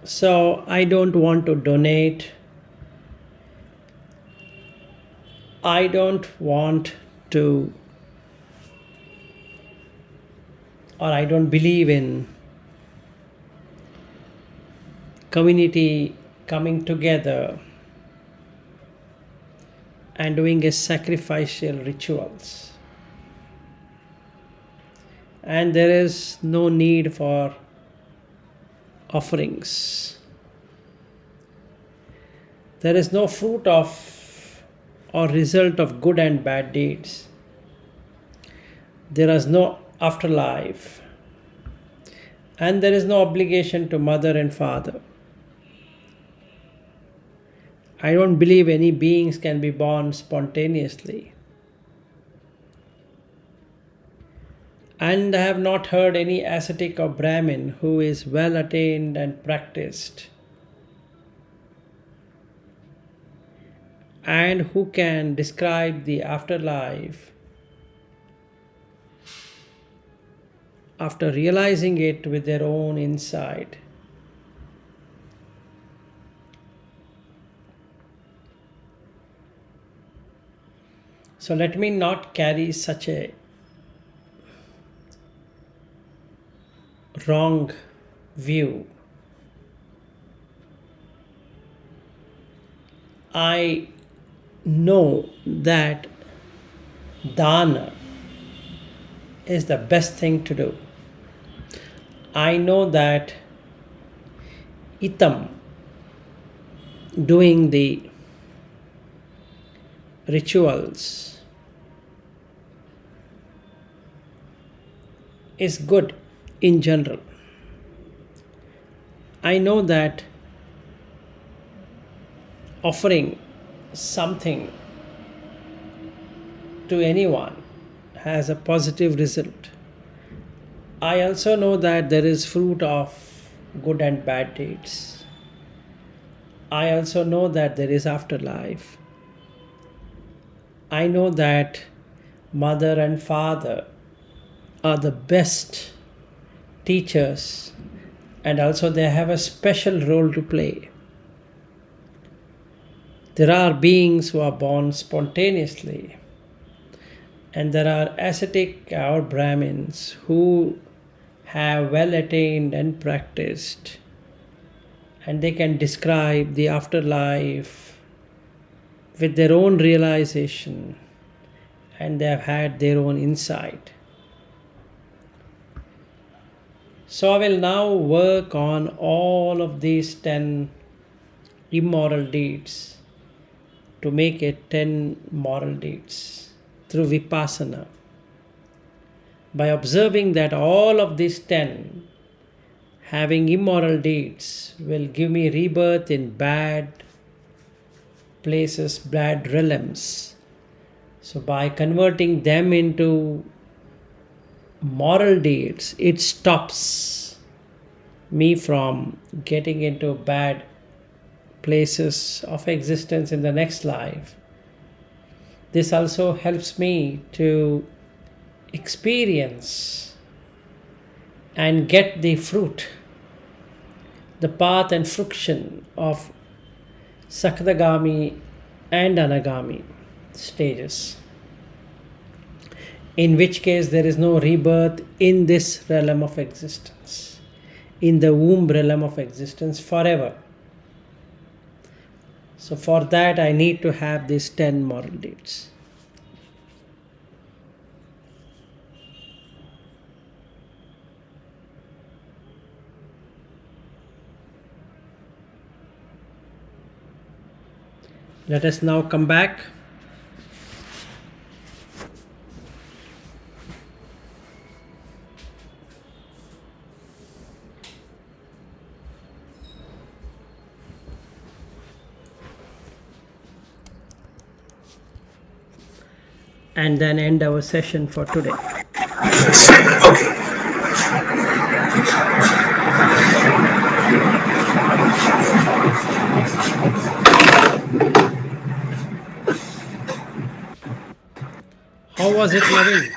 So I don't want to donate. I don't want to, or I don't believe in community coming together and doing a sacrificial rituals. And there is no need for offerings. There is no fruit of or result of good and bad deeds. There is no afterlife. And there is no obligation to mother and father. I don't believe any beings can be born spontaneously. And I have not heard any ascetic or Brahmin who is well attained and practiced and who can describe the afterlife after realizing it with their own insight. So let me not carry such a wrong view. I know that dana is the best thing to do. I know that itam, doing the rituals, is good in general. I know that offering something to anyone has a positive result. I also know that there is fruit of good and bad deeds. I also know that there is afterlife. I know that mother and father are the best teachers, and also they have a special role to play. There are beings who are born spontaneously, and there are ascetic or Brahmins who have well attained and practiced, and they can describe the afterlife with their own realization. and they have had their own insight. So I will now work on all of these 10 immoral deeds to make it 10 moral deeds through Vipassana. By observing that all of these 10 having immoral deeds will give me rebirth in bad places, bad realms. So by converting them into moral deeds, it stops me from getting into bad places of existence in the next life. This also helps me to experience and get the fruit, the path and fruition of Sakadagami and Anagami stages, in which case there is no rebirth in this realm of existence, in the womb realm of existence forever. So for that I need to have these 10 moral deeds. Let us now come back. And then end our session for today. Okay. How was it, Naveen?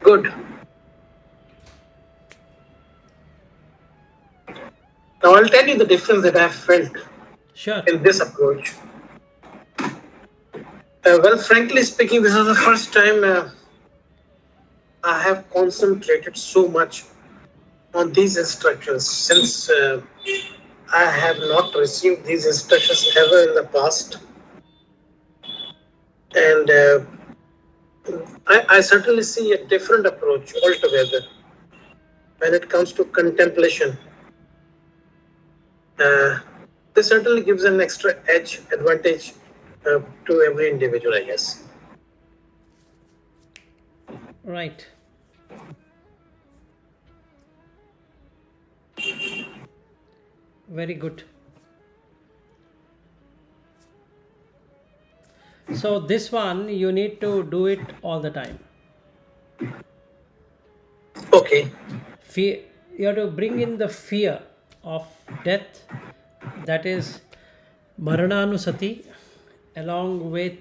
Good. Now I'll tell you the difference that I've felt Sure. in this approach. Well, frankly speaking, this is the first time I have concentrated so much on these instructions since I have not received these instructions ever in the past. And I certainly see a different approach altogether when it comes to contemplation. This certainly gives an extra edge, advantage to every individual, I guess. Right. Very good. So this one you need to do it all the time. Okay. Fear, you have to bring in the fear of death, that is Marananusati, along with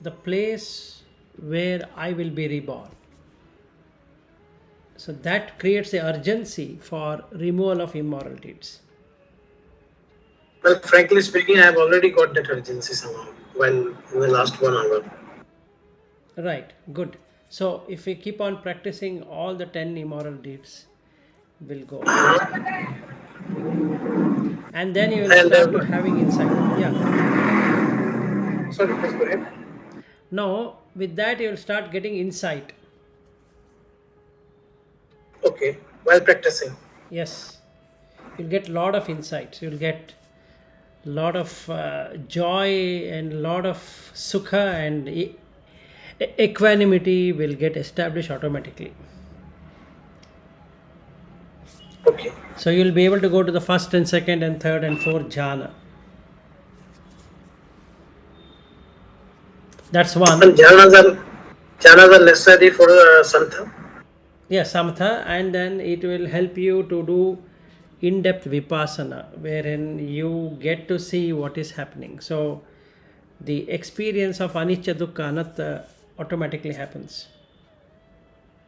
the place where I will be reborn. So that creates the urgency for removal of immoral deeds. Well, frankly speaking, I have already got that urgency somehow when in the last 1 hour. Right, good. So if we keep on practicing, all the 10 immoral deeds will go. And then you will And start to having insight. Yeah. sorry, please go ahead. Now, with that, you will start getting insight. Okay, while practicing. Yes. You'll get a lot of insights. You'll get a lot of joy and a lot of sukha and equanimity will get established automatically. Okay. So you'll be able to go to the first and second and third and fourth jhana. That's one. And jhanas are necessary for Santha. Yes, samatha, and then it will help you to do in-depth vipassana, wherein you get to see what is happening. So the experience of anicca, dukkha, anatta automatically happens.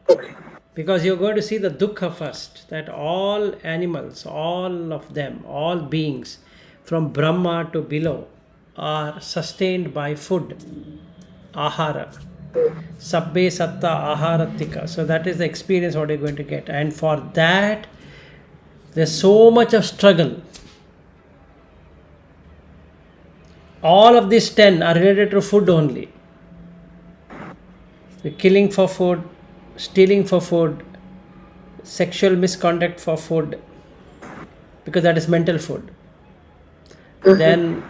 Okay. Because you're going to see the dukkha first, that all animals, all of them, all beings from Brahma to below are sustained by food, ahara. Sabbe satta aharatika. So that is the experience what you're going to get. And for that, there's so much of struggle. All of these 10 are related to food only. Killing for food, stealing for food, sexual misconduct for food, because that is mental food. Then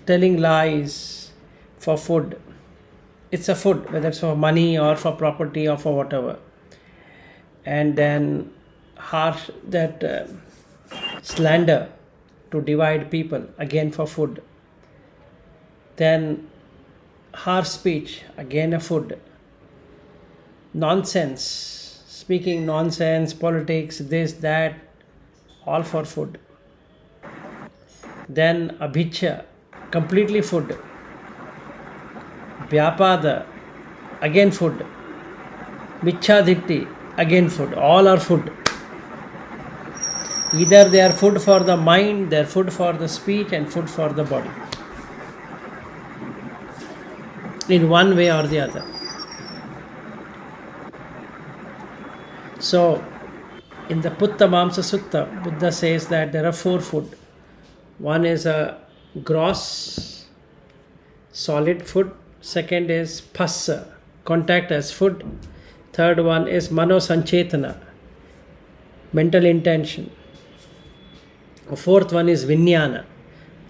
telling lies for food. It's a food, whether it's for money or for property or for whatever. And then harsh that slander to divide people, again for food. Then harsh speech, again a food. Nonsense, speaking nonsense, politics, this, that, all for food. Then abhiccha, completely food. Vyapada, again food. Michhaditti, again food. All are food. Either they are food for the mind, they are food for the speech, and food for the body. In one way or the other. So, in the Putta Mamsa Sutta, Buddha says that there are 4 food. One is a gross, solid food. Second is phassa, contact as food. Third one is mano sanchetana, mental intention. Fourth one is vijnana,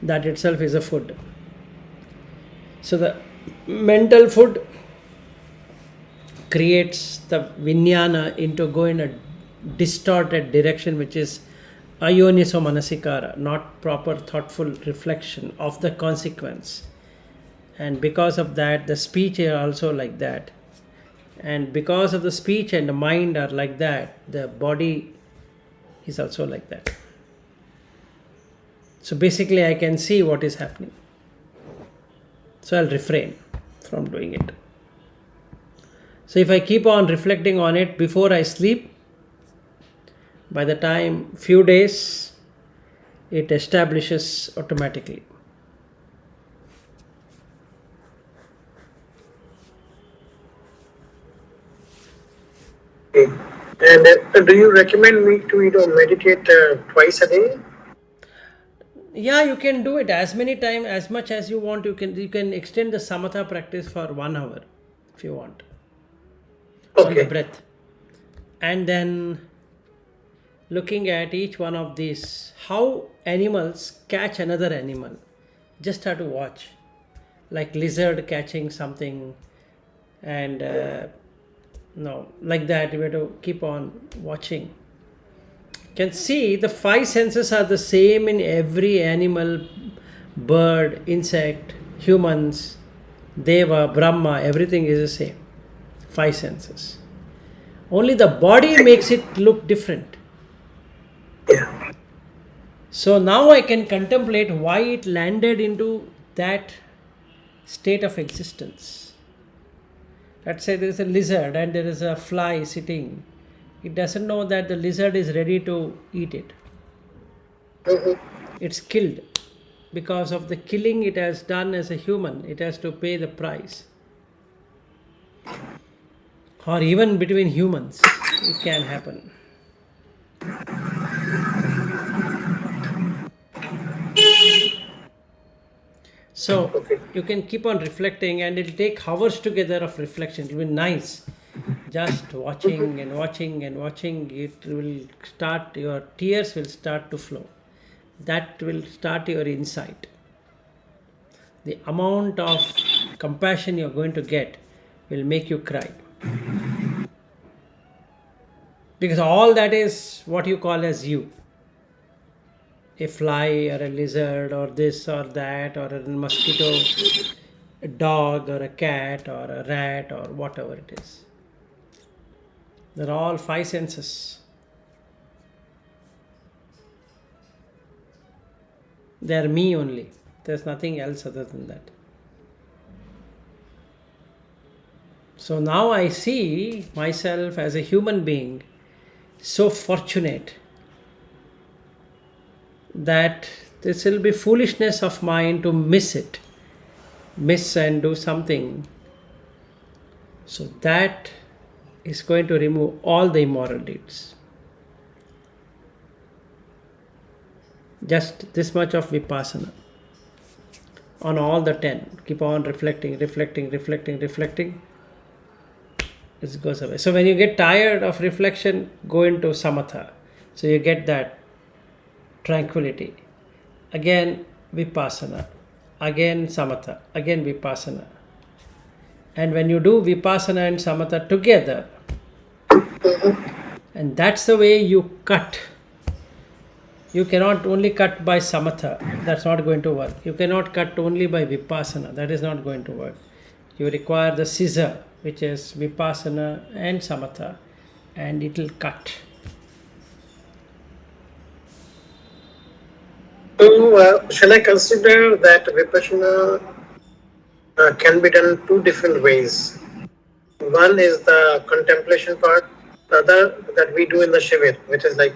that itself is a food. So the mental food creates the vijnana into go in a distorted direction, which is ayoniso manasikara, not proper thoughtful reflection of the consequence. And because of that, the speech is also like that. And because of the speech and the mind are like that, the body is also like that. So basically I can see what is happening. So I'll refrain from doing it. So if I keep on reflecting on it before I sleep, by the time few days, it establishes automatically. Okay. And do you recommend me to meditate twice a day? Yeah, you can do it as many times, as much as you want. You can extend the samatha practice for 1 hour if you want, on the Okay. breath. And then looking at each one of these, how animals catch another animal. Just have to watch, like lizard catching something, and no, like that. We have to keep on watching. Can see the 5 senses are the same in every animal, bird, insect, humans, deva, brahma, everything is the same. 5 senses. Only the body makes it look different. Yeah. So now I can contemplate why it landed into that state of existence. Let's say there is a lizard and there is a fly sitting. It doesn't know that the lizard is ready to eat it. It's killed. Because of the killing it has done as a human, it has to pay the price. Or even between humans, it can happen. So Okay. you can keep on reflecting, and it'll take hours together of reflection. It will be nice. Just watching and watching and watching, it will start, your tears will start to flow. That will start your insight. The amount of compassion you're going to get will make you cry. Because all that is what you call as you. A fly or a lizard or this or that or a mosquito, a dog or a cat or a rat or whatever it is. They're all 5 senses. They're me only. There's nothing else other than that. So now I see myself as a human being so fortunate that this will be foolishness of mine to miss and do something. So that is going to remove all the immoral deeds. Just this much of vipassana. on all the 10. Keep on reflecting. It goes away. So when you get tired of reflection, go into samatha. So you get that tranquility. Again vipassana. Again samatha. Again vipassana. And when you do vipassana and samatha together, and that's the way you cut. You cannot only cut by samatha. That's not going to work. You cannot cut only by vipassana. That is not going to work. You require the scissor, which is vipassana and samatha, and it will cut. So, shall I consider that Vipassana can be done two different ways? One is the contemplation part, the other that we do in the Shivir, which is like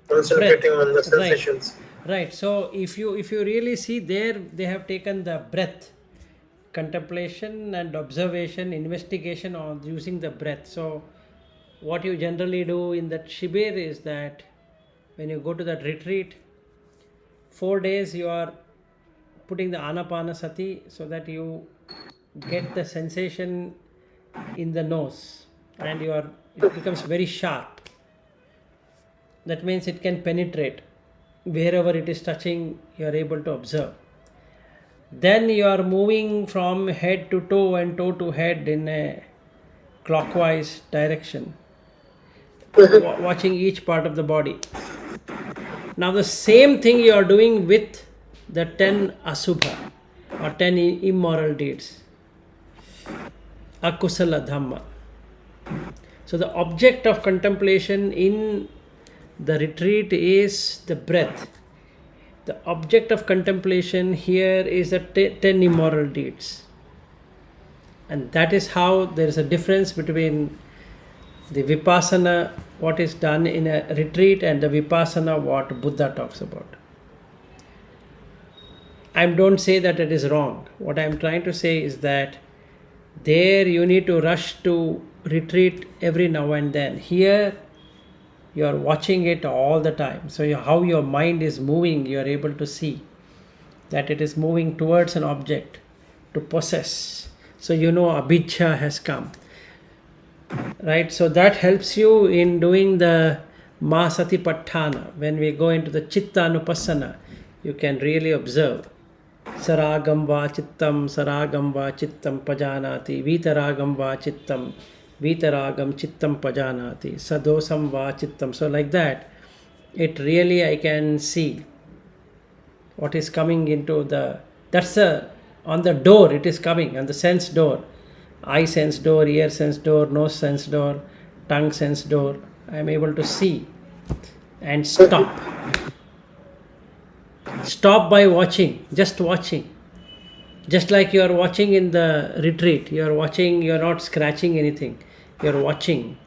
concentrating on the sensations. Right. So if you really see there, they have taken the breath, contemplation and observation, investigation on using the breath. So what you generally do in that shibir is that when you go to that retreat, 4 days you are putting the anapanasati so that you get the sensation in the nose, and it becomes very sharp. That means it can penetrate wherever it is touching. You are able to observe. Then you are moving from head to toe and toe to head in a clockwise direction, watching each part of the body. Now the same thing you are doing with the 10 asubha or 10 immoral deeds, akusala dhamma. So the object of contemplation in the retreat is the breath. The object of contemplation here is the 10 immoral deeds. And that is how there is a difference between the vipassana, what is done in a retreat, and the vipassana, what Buddha talks about. I don't say that it is wrong. What I am trying to say is that there you need to rush to retreat every now and then. Here you are watching it all the time. So how your mind is moving, you are able to see that it is moving towards an object to possess. So you know abhijja has come. Right? So that helps you in doing the masatipatthana. When we go into the Chittanupasana, you can really observe. Saragam va chittam pajanati, vitaragam va chittam, vitaragam chittam pajanati, sadosam va chittam. So like that, it really I can see what is coming into on the door, it is coming, on the sense door. Eye sense door, ear sense door, nose sense door, tongue sense door. I am able to see and stop. Stop by watching, just watching. Just like you are watching in the retreat, you are watching, you are not scratching anything. You are watching.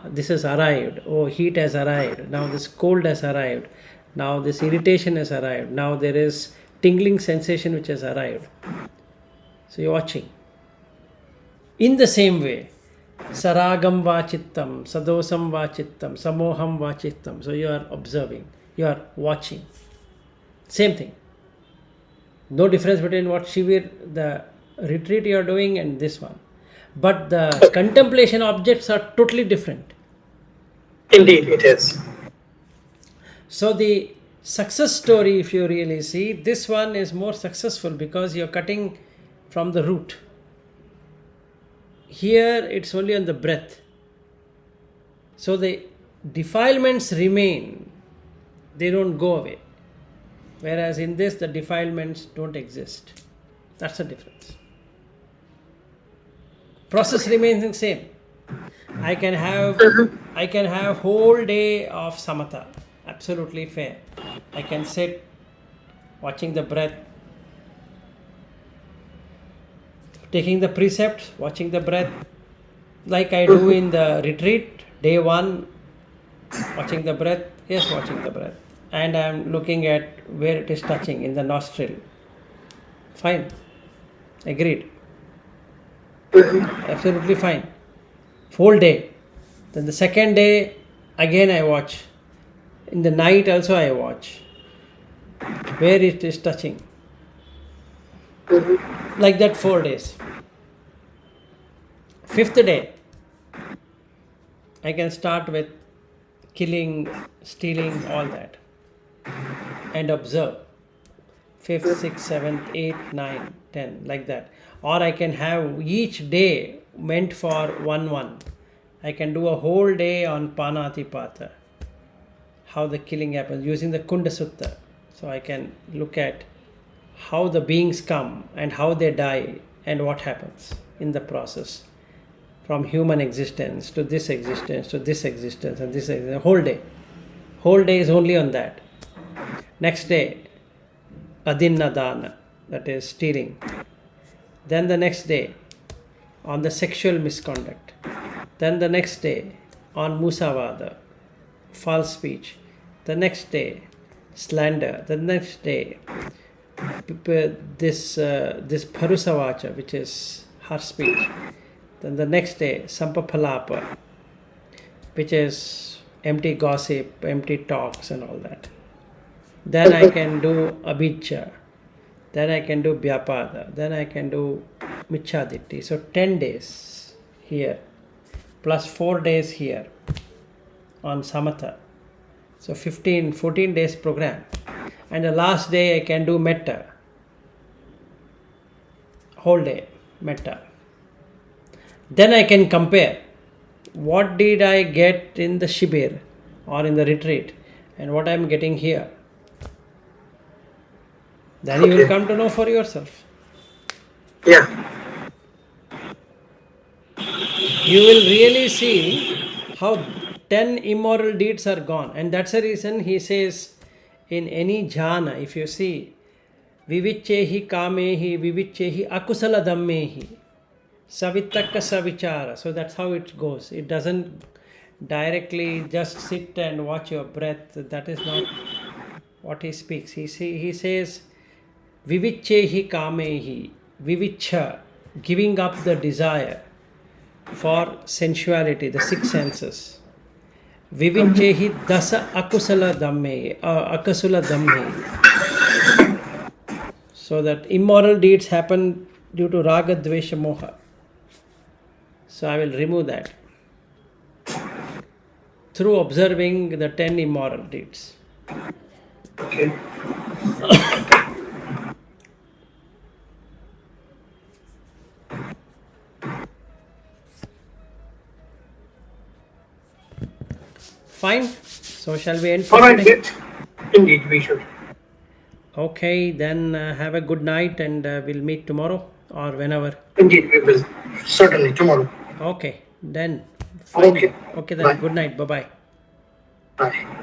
This has arrived. Oh, heat has arrived. Now this cold has arrived. Now this irritation has arrived. Now there is tingling sensation which has arrived. So you are watching. In the same way, saragam va chittam, sadosam va chittam, samoham va chittam. So you are observing, you are watching. Same thing. No difference between what shivir, the retreat you are doing, and this one. But the contemplation objects are totally different. Indeed, it is. So the success story, if you really see, this one is more successful because you are cutting from the root. Here it's only on the breath. So the defilements remain, they don't go away. Whereas in this, the defilements don't exist. That's the difference. Process remains the same. I can have whole day of samatha, absolutely fair. I can sit watching the breath, taking the precept, watching the breath, like I do in the retreat, day 1, watching the breath, yes, watching the breath. And I am looking at where it is touching in the nostril. Fine. Agreed. Absolutely fine. Whole day. Then the second day, again I watch. In the night also I watch. Where it is touching. Like that 4 days. 5th day, I can start with killing, stealing, all that, and observe. 5th, 6th, 7th, 8th, 9th, 10th, like that. Or I can have each day meant for one. I can do a whole day on Panatipata, how the killing happens, using the Kunda Sutta. So I can look at how the beings come and how they die and what happens in the process. From human existence to this existence to this existence and this existence, whole day. Whole day is only on that. Next day, Adinnadana, that is stealing. Then the next day, on the sexual misconduct. Then the next day, on Musavada, false speech. The next day, slander. The next day, this Parusavacha, which is harsh speech. Then the next day, Sampapalapa, which is empty gossip, empty talks and all that. Then I can do Abhijja. Then I can do Vyapada. Then I can do Michhaditti. So 10 days here, plus 4 days here on Samatha. So 14 days program. And the last day I can do Metta. Whole day, Metta. Then I can compare what did I get in the Shibir or in the retreat and what I am getting here. Then you will come to know for yourself. Yeah. You will really see how 10 immoral deeds are gone. And that's the reason he says in any jhana, if you see, Vivichehi kamehi, vivichehi akusala dhammehi, savittakka savichara. So that's how it goes. It doesn't directly just sit and watch your breath. That is not what he speaks. He says, Vivichehi kamehi, vivicha, giving up the desire for sensuality, the 6 senses. Vivichehi dasa akusala dhamme, akasula dhamme. So that immoral deeds happen due to raga, dvesha, moha. So I will remove that through observing the 10 immoral deeds. Okay. Fine. So shall we end for All right, today? good. Indeed, we should. Okay, then have a good night and we'll meet tomorrow or whenever. Indeed, we will. Certainly, tomorrow. Okay, then. Fine. Okay. Okay then. Bye. Good night. Bye-bye. Bye.